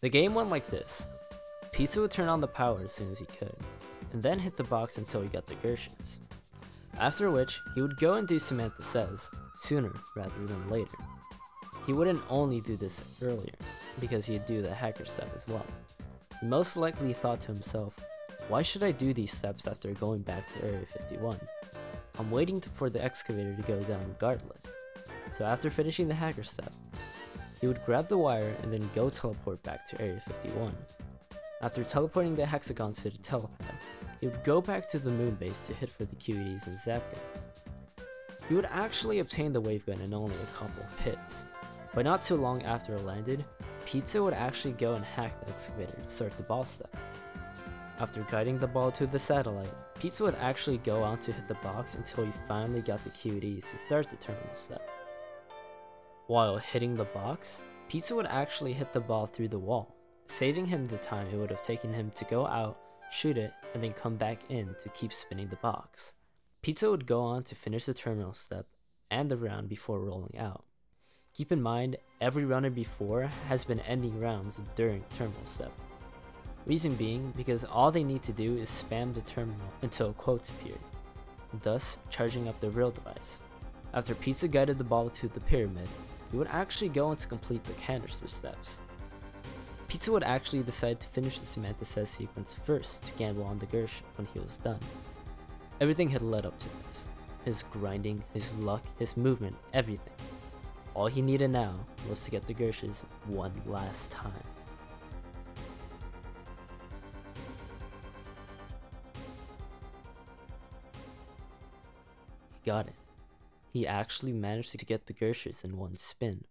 The game went like this. Pizza would turn on the power as soon as he could, and then hit the box until he got the Gershons. After which, he would go and do Samantha Says sooner rather than later. He wouldn't only do this earlier, because he'd do the hacker step as well. He most likely thought to himself, why should I do these steps after going back to Area 51? I'm waiting for the excavator to go down regardless. So after finishing the hacker step, he would grab the wire and then go teleport back to Area 51. After teleporting the hexagons to the telepad, he would go back to the moon base to hit for the QEDs and zap guns. He would actually obtain the wave gun in only a couple of hits, but not too long after it landed, Pizza would actually go and hack the excavator to start the ball step. After guiding the ball to the satellite, Pizza would actually go on to hit the box until he finally got the QEDs to start the terminal step. While hitting the box, Pizza would actually hit the ball through the wall, saving him the time it would have taken him to go out, shoot it, and then come back in to keep spinning the box. Pizza would go on to finish the terminal step and the round before rolling out. Keep in mind, every runner before has been ending rounds during terminal step. Reason being, because all they need to do is spam the terminal until quotes appear, thus charging up the real device. After Pizza guided the ball to the pyramid, he would actually go on to complete the canister steps. Pizza would actually decide to finish the Samantha Says sequence first to gamble on the Gersh when he was done. Everything had led up to this. His grinding, his luck, his movement, everything. All he needed now was to get the Gershes one last time. He got it. He actually managed to get the Gershes in one spin.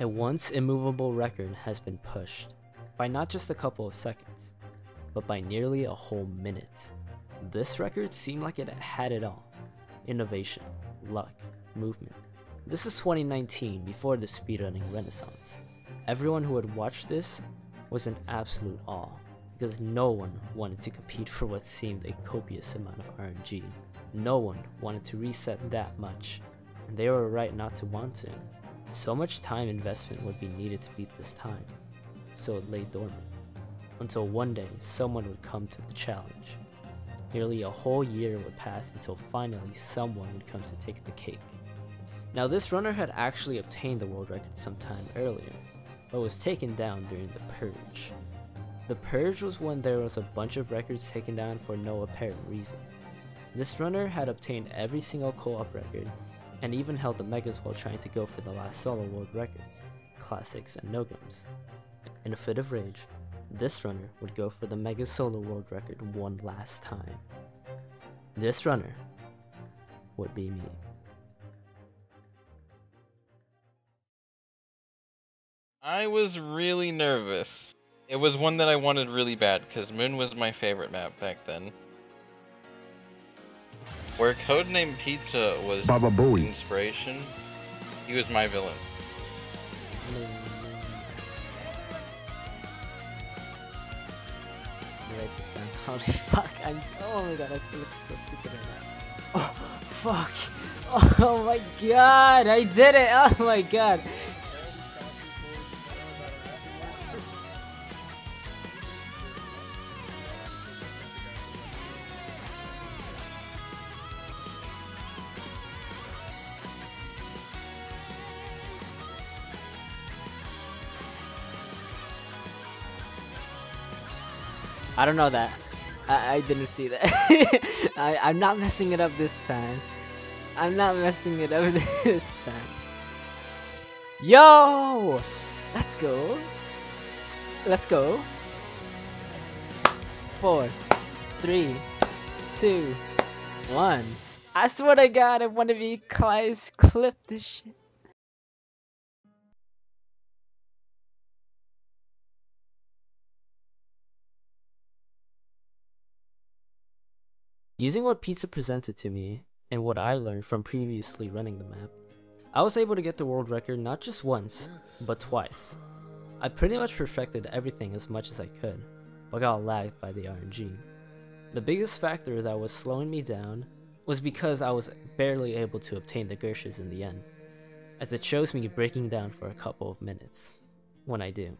A once immovable record has been pushed, by not just a couple of seconds, but by nearly a whole minute. This record seemed like it had it all. Innovation, luck, movement. This is 2019, before the speedrunning renaissance. Everyone who had watched this was in absolute awe, because no one wanted to compete for what seemed a copious amount of RNG. No one wanted to reset that much, and they were right not to want to. So much time investment would be needed to beat this time, so it lay dormant, until one day someone would come to the challenge. Nearly a whole year would pass until finally someone would come to take the cake. Now this runner had actually obtained the world record sometime earlier, but was taken down during the Purge. The Purge was when there was a bunch of records taken down for no apparent reason. This runner had obtained every single co-op record, and even held the Megas while trying to go for the last solo world records, classics and no-gums. In a fit of rage, this runner would go for the Mega Solo World Record one last time. This runner would be me. I was really nervous. It was one that I wanted really bad, because Moon was my favorite map back then. Where Codename Pizza was Baba Booey. inspiration, he was my villain. Write this down. Holy fuck, oh my god, I feel so stupid right now. Oh, fuck. Oh my god, I did it! Oh my god. I don't know that. I didn't see that. I'm not messing it up this time. I'm not messing it up this time. Yo! Let's go. Let's go. 4, 3, 2, 1. I swear to God, if one of you guys clip this shit. Using what Pizza presented to me, and what I learned from previously running the map, I was able to get the world record not just once, but twice. I pretty much perfected everything as much as I could, but got lagged by the RNG. The biggest factor that was slowing me down was because I was barely able to obtain the Gershes in the end, as it shows me breaking down for a couple of minutes, when I do.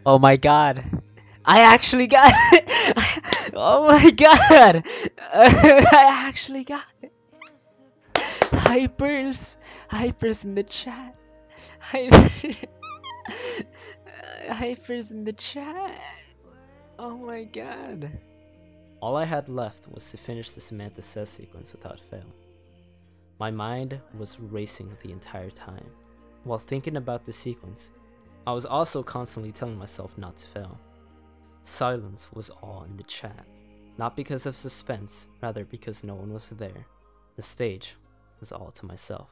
Oh my god, I actually got it! Oh my god, I actually got it! Hypers in the chat. Hypers in the chat. Oh my god. All I had left was to finish the Samantha Says sequence without fail. My mind was racing the entire time. While thinking about the sequence, I was also constantly telling myself not to fail. Silence was all in the chat, not because of suspense, rather because no one was there. The stage was all to myself.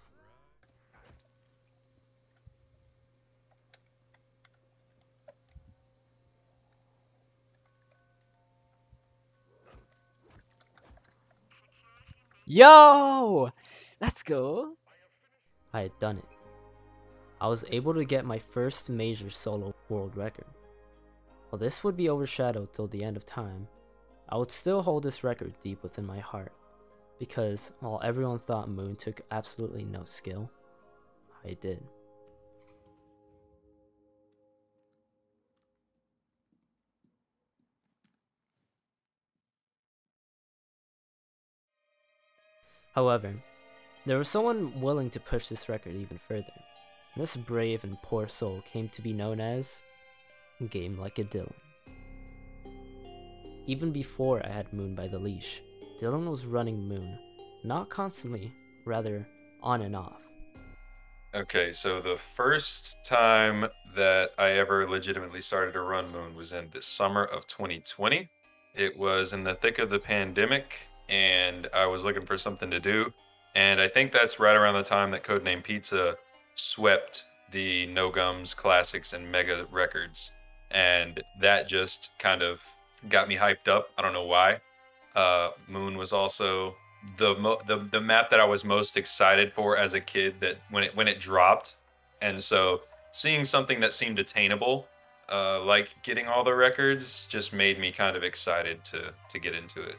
Yo! Let's go! I had done it. I was able to get my first major solo world record. While this would be overshadowed till the end of time, I would still hold this record deep within my heart, because while everyone thought Moon took absolutely no skill, I did. However, there was someone willing to push this record even further. This brave and poor soul came to be known as Game Like a Dylan. Even before I had Moon by the leash, Dylan was running Moon, not constantly, rather on and off. Okay, so the first time that I ever legitimately started to run Moon was in the summer of 2020. It was in the thick of the pandemic, and I was looking for something to do. And I think that's right around the time that Codename Pizza swept the No Gums Classics and Mega records. And that just kind of got me hyped up. I don't know why. Moon was also the map that I was most excited for as a kid, that when it dropped. And so seeing something that seemed attainable, like getting all the records, just made me kind of excited to get into it.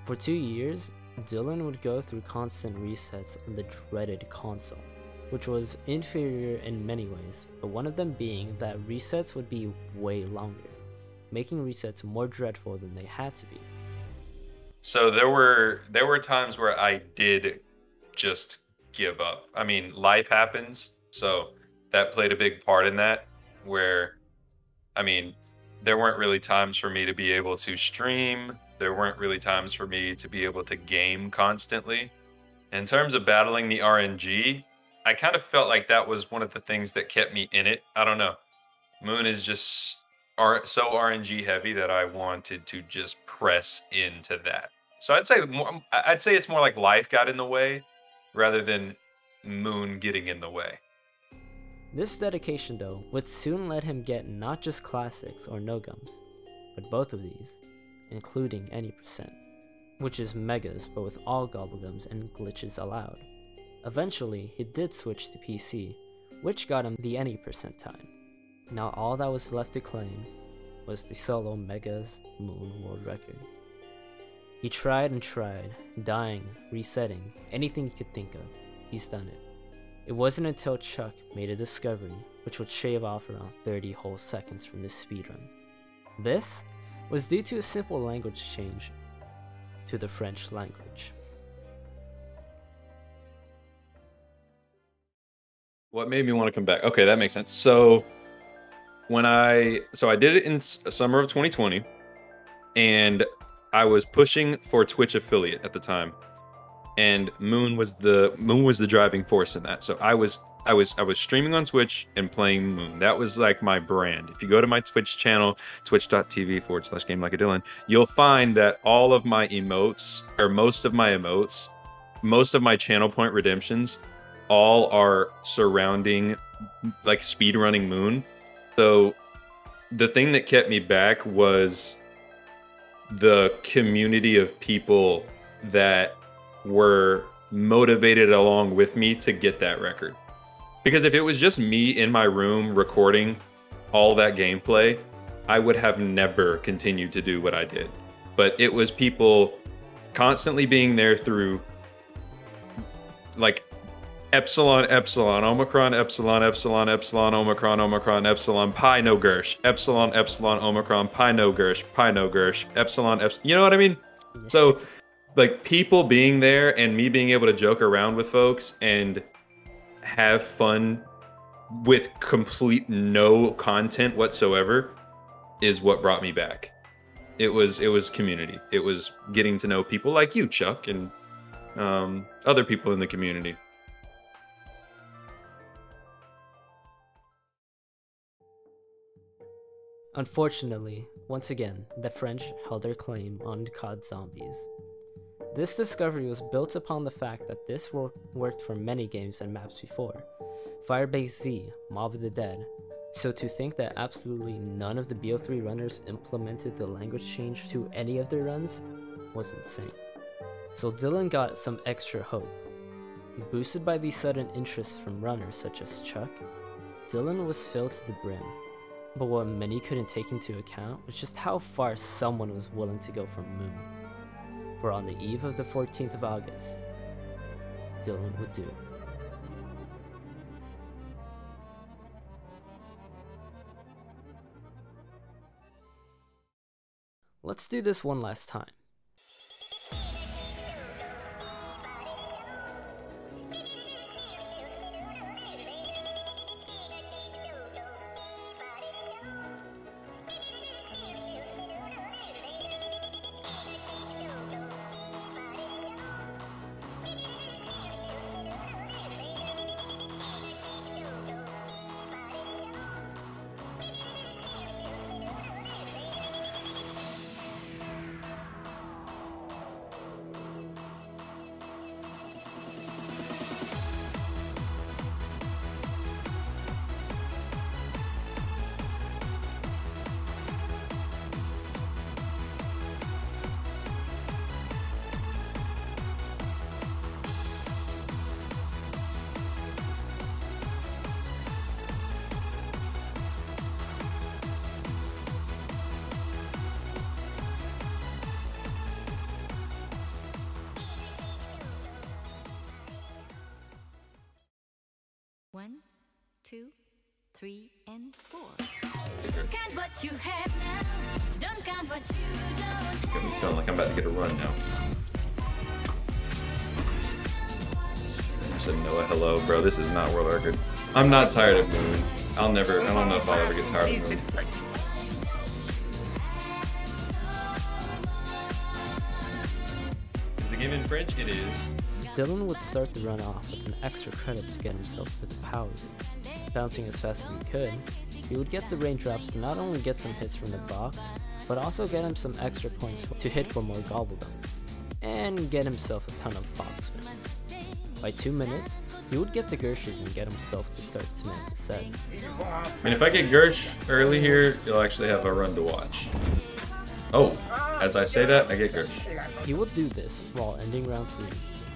For 2 years, Dylan would go through constant resets on the dreaded console, which was inferior in many ways, but one of them being that resets would be way longer, making resets more dreadful than they had to be. So there were times where I did just give up. I mean, life happens, So that played a big part in that, where, I mean, there weren't really times for me to be able to stream. There weren't really times for me to be able to game constantly. In terms of battling the RNG, I kind of felt like that was one of the things that kept me in it. I don't know. Moon is just so RNG heavy that I wanted to just press into that. So I'd say it's more like life got in the way rather than Moon getting in the way. This dedication, though, would soon let him get not just classics or no-gums, but both of these, including any %, which is megas but with all gobblegums and glitches allowed. Eventually, he did switch to PC, which got him the any % time. Now all that was left to claim was the solo Megas Moon world record. He tried and tried, dying, resetting, anything you could think of, he's done it. It wasn't until Chuck made a discovery which would shave off around 30 whole seconds from this speedrun. This was due to a simple language change to the French language. What made me want to come back? Okay, that makes sense. So I did it in summer of 2020, and I was pushing for Twitch affiliate at the time, and Moon was the driving force in that. So I was streaming on Twitch and playing Moon. That was like my brand. If you go to my Twitch channel, twitch.tv/GameLikeADylan, you'll find that all of my emotes, or most of my emotes, most of my channel point redemptions, all are surrounding like speedrunning Moon. So the thing that kept me back was the community of people that were motivated along with me to get that record. Because if it was just me in my room recording all that gameplay, I would have never continued to do what I did. But it was people constantly being there through like epsilon, epsilon, omicron, epsilon, epsilon, epsilon, omicron, omicron, epsilon, pi, no Gersh, epsilon, epsilon, omicron, pi, no Gersh, pi, no Gersh, epsilon, epsilon, you know what I mean? So, like, people being there and me being able to joke around with folks and have fun with complete no content whatsoever is what brought me back. It was community. It was getting to know people like you, Chuck, and other people in the community. Unfortunately, once again, the French held their claim on COD Zombies. This discovery was built upon the fact that this worked for many games and maps before, Firebase Z, Mob of the Dead, so to think that absolutely none of the BO3 runners implemented the language change to any of their runs was insane. So Dylan got some extra hope. Boosted by the sudden interest from runners such as Chuck, Dylan was filled to the brim. But what many couldn't take into account was just how far someone was willing to go from Moon. For on the eve of the 14th of August, Dylan would do. Let's do this one last time. One, 2, 3, and 4. Count what you have now. Don't count what you don't Got me feeling like I'm about to get a run now. I said Noah, hello, bro. This is not world record. I'm not tired of Moon. I don't know if I'll ever get tired of Moon. Is the game in French? It is. Dylan would start the run off with an extra credit to get himself to the power loop. Bouncing as fast as he could, he would get the raindrops to not only get some hits from the box, but also get him some extra points to hit for more Gobblegums, and get himself a ton of box spins. By 2 minutes, he would get the Gershes and get himself to start Samantha set. I mean, if I get Gersh early here, you'll actually have a run to watch. Oh, as I say that, I get Gersh. He would do this while ending round 3,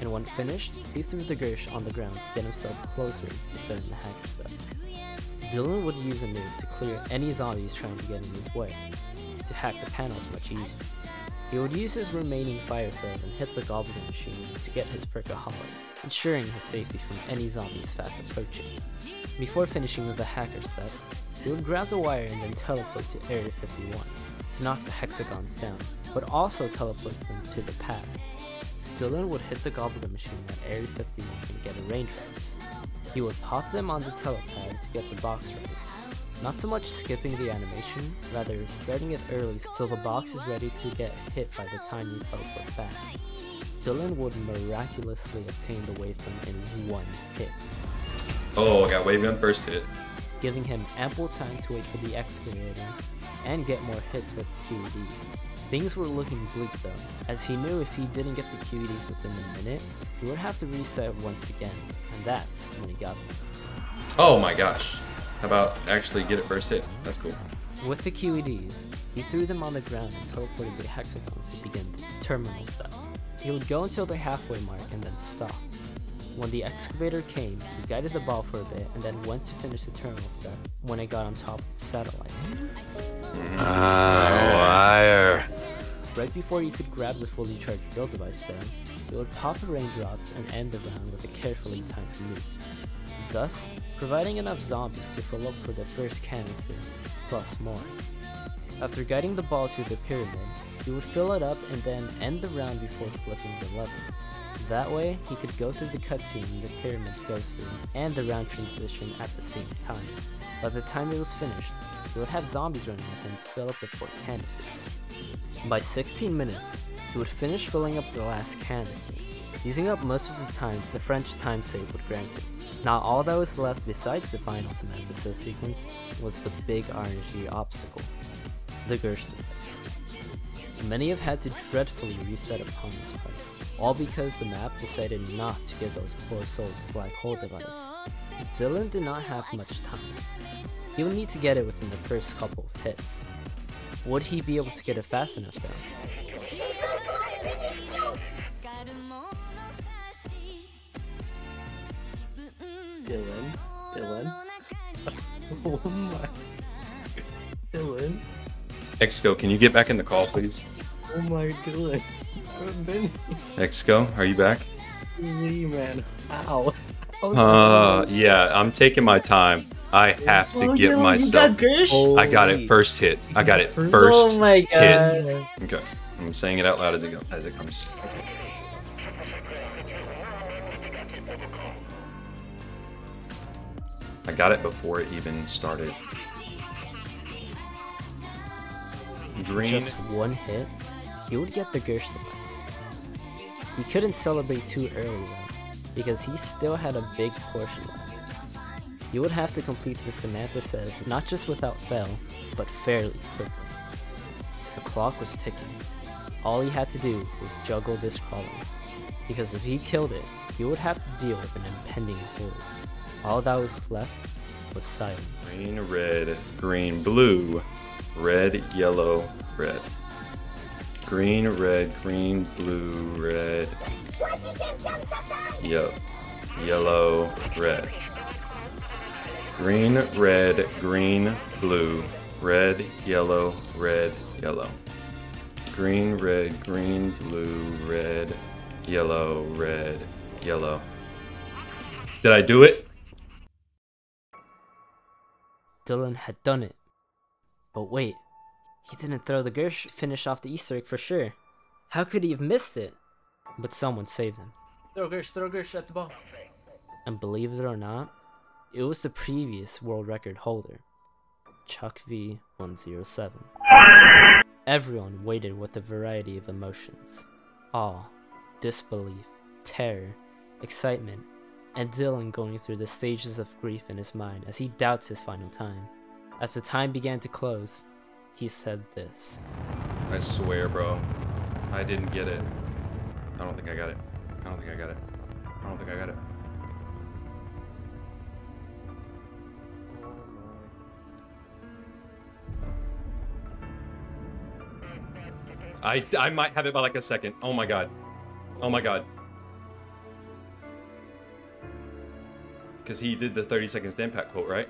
and when finished, he threw the Gersh on the ground to get himself closer to starting the hacker step. Dylan would use a nuke to clear any zombies trying to get in his way, to hack the panels much easier. He would use his remaining fire cells and hit the Goblin machine to get his Perkaholic, ensuring his safety from any zombies fast approaching. Before finishing with the hacker step, he would grab the wire and then teleport to Area 51 to knock the hexagons down, but also teleport them to the pad. Dylan would hit the Goblin machine at Area 51 and get a raindrops. He would pop them on the telepad to get the box ready. Not so much skipping the animation, rather starting it early so the box is ready to get hit by the time you teleport back. Dylan would miraculously obtain the wave gun in 1 hit. Oh, I got wave gun first hit. Giving him ample time to wait for the excavator and get more hits with the QEDs. Things were looking bleak though, as he knew if he didn't get the QEDs within a minute, he would have to reset once again, and that's when he got them. Oh my gosh. How about actually get it first hit? That's cool. With the QEDs, he threw them on the ground and teleported the hexagons to begin the terminal step. He would go until the halfway mark and then stop. When the excavator came, he guided the ball for a bit and then went to finish the terminal step when it got on top of the satellite. Wire. Right before you could grab the fully charged drill device then, he would pop the raindrops and end the round with a carefully timed move, thus providing enough zombies to fill up for the first canister, plus more. After guiding the ball to the pyramid, he would fill it up and then end the round before flipping the lever. That way, he could go through the cutscene the pyramid goes through and the round transition at the same time. By the time it was finished, he would have zombies running with him to fill up the 4 canisters. By 16 minutes, he would finish filling up the last canister. Using up most of the time, the French time save would grant it. Now all that was left besides the final Samantha Says sequence was the big RNG obstacle, the Gersh device. Many have had to dreadfully reset upon this point, all because the map decided not to give those poor souls the black hole device. Dylan did not have much time. He would need to get it within the first couple of hits. Would he be able to get it fast enough though? Dylan? Oh my... Dylan? Exco, can you get back in the call, please? Oh my Dylan. I haven't been Exco, are you back? Lee, man. Ow. Yeah, I'm taking my time. I have to get myself. I got it first hit. I got it first oh my God. hit. Okay, I'm saying it out loud as it comes. I got it before it even started. Green. Just 1 hit, he would get the Gersh device. He couldn't celebrate too early though, because he still had a big portion left. He would have to complete the Samantha Says not just without fail, but fairly quickly. The clock was ticking. All he had to do was juggle this crawler, because if he killed it, he would have to deal with an impending horde. All that was left was silence. Green, red, green, blue, red, yellow, red. Green, red, green, blue, red. Yellow, red. Green, red, green, blue, red, yellow, red, yellow. Green, red, green, blue, red, yellow, red, yellow. Did I do it? Dylan had done it. But wait, he didn't throw the Gersh finish off the Easter egg for sure. How could he have missed it? But someone saved him. Throw Gersh at the ball. And believe it or not, It was the previous world record holder, Chuck V107. Everyone waited with a variety of emotions: awe, disbelief, terror, excitement, and Dylan going through the stages of grief in his mind as he doubts his final time. As the time began to close, he said this. I swear, bro. I didn't get it. I don't think I got it. I don't think I got it. I don't think I got it. I might have it by like a second. Oh my god. Oh my god. Because he did the 30 seconds Stampat quote, right?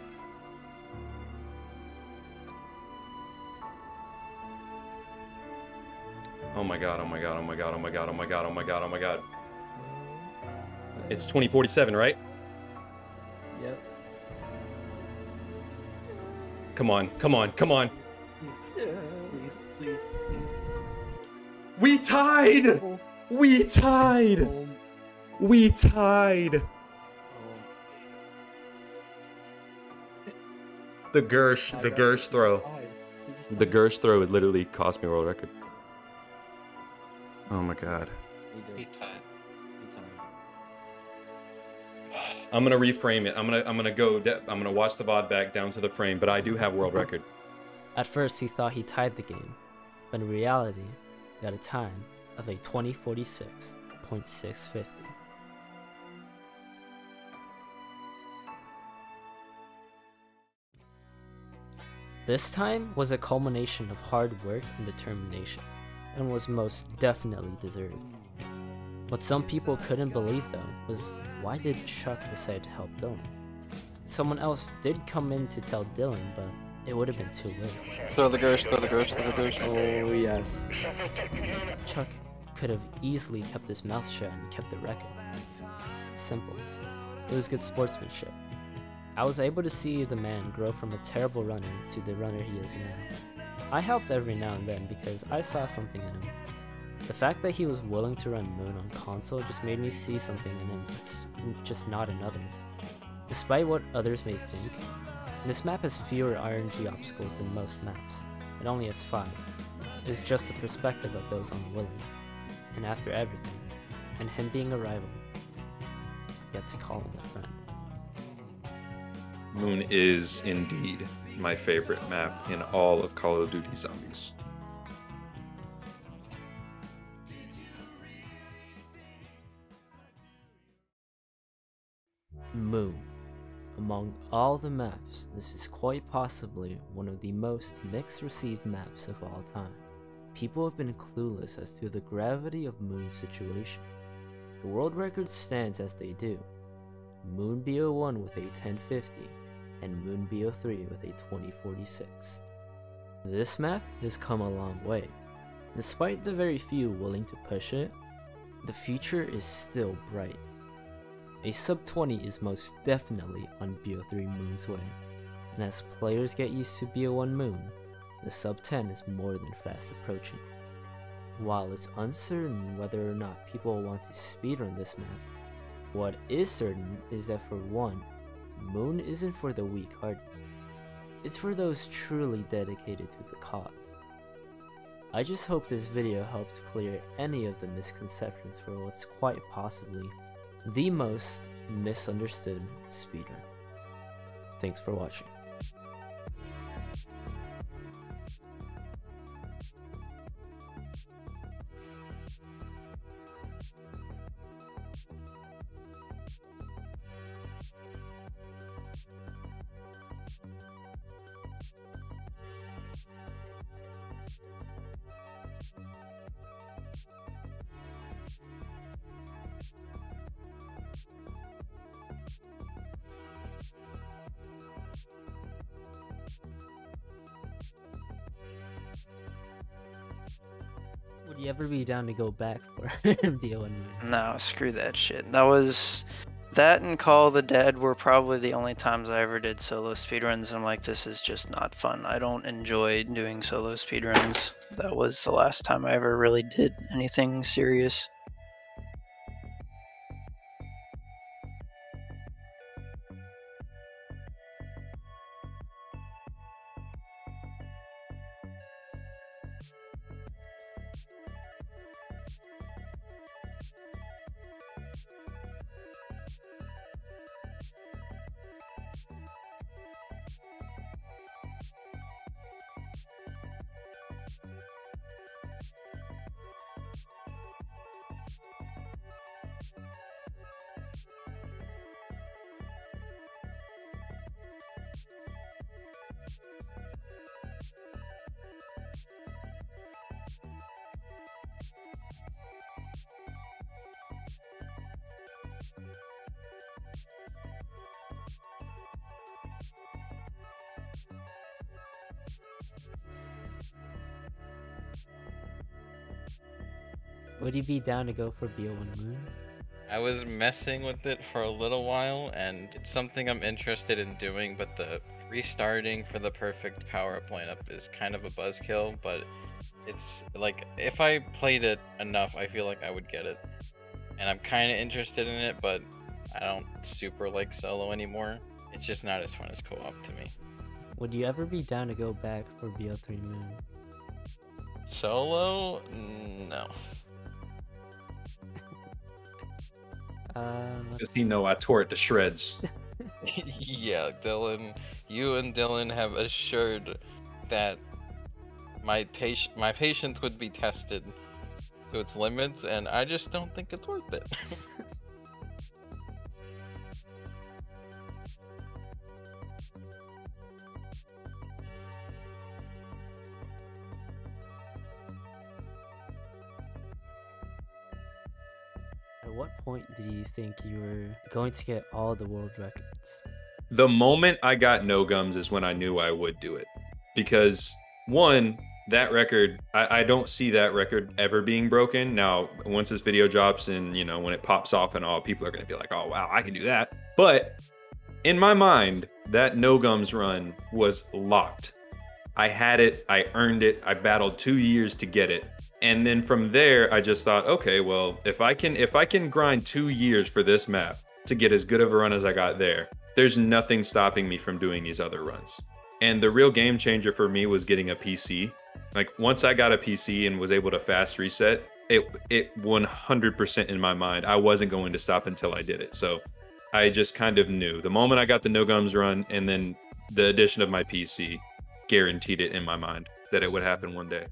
Oh my god, oh my god, oh my god, oh my god, oh my god, oh my god, oh my god. It's 2047, right? Yep. Come on, come on, come on. Please, please, please. We tied! We tied! We tied! The Gersh throw. The Gersh throw would literally cost me a world record. Oh my god. I'm gonna reframe it. I'm gonna watch the VOD back down to the frame, but I do have world record. At first he thought he tied the game, but in reality, he got a time of a 2046.650. This time was a culmination of hard work and determination, and was most definitely deserved. What some people couldn't believe though was, why did Chuck decide to help Dylan? Someone else did come in to tell Dylan, but it would have been too late. Throw the Gersh, throw the Gersh, throw the Gersh. Oh yes. Chuck could have easily kept his mouth shut and kept the record. Simple. It was good sportsmanship. I was able to see the man grow from a terrible runner to the runner he is now. I helped every now and then because I saw something in him. The fact that he was willing to run Moon on console just made me see something in him that's just not in others. Despite what others may think, this map has fewer RNG obstacles than most maps. It only has 5. It is just the perspective of those unwilling. And after everything, and him being a rival, yet to call him a friend. Moon is indeed my favorite map in all of Call of Duty Zombies. Moon. Among all the maps, this is quite possibly one of the most mixed received maps of all time. People have been clueless as to the gravity of Moon's situation. The world record stands as they do. Moon BO1 with a 1050, and Moon BO3 with a 2046. This map has come a long way. Despite the very few willing to push it, the future is still bright. A sub 20 is most definitely on BO3 Moon's way, and as players get used to BO1 Moon, the sub 10 is more than fast approaching. While it's uncertain whether or not people want to speedrun this map, what is certain is that for one, Moon isn't for the weak-hearted. It's for those truly dedicated to the cause. I just hope this video helped clear any of the misconceptions for what's quite possibly the most misunderstood speedrun. Thanks for watching. Would you ever be down to go back for BO1? No, screw that shit. That and Call of the Dead were probably the only times I ever did solo speedruns. I'm like, this is just not fun. I don't enjoy doing solo speedruns. That was the last time I ever really did anything serious. Would you be down to go for BO1 Moon? I was messing with it for a little while, and it's something I'm interested in doing, but the restarting for the perfect power-up lineup is kind of a buzzkill, but it's like, if I played it enough, I feel like I would get it. And I'm kind of interested in it, but I don't super like solo anymore. It's just not as fun as co-op to me. Would you ever be down to go back for BO3 Moon? Solo? No. Does he know I tore it to shreds? Yeah, Dylan, you and Dylan have assured that my patience would be tested to its limits, and I just don't think it's worth it. At what point did you think you were going to get all the world records? The moment I got no gums is when I knew I would do it. Because one, that record, I don't see that record ever being broken. Now, once this video drops and, you know, when it pops off and all, people are going to be like, oh, wow, I can do that. But in my mind, that no gums run was locked. I had it, I earned it, I battled 2 years to get it. And then from there, I just thought, okay, well, if I can grind 2 years for this map to get as good of a run as I got there, there's nothing stopping me from doing these other runs. And the real game changer for me was getting a PC. Like, once I got a PC and was able to fast reset, it 100% in my mind, I wasn't going to stop until I did it. So I just kind of knew. The moment I got the no gums run and then the addition of my PC guaranteed it in my mind that it would happen one day.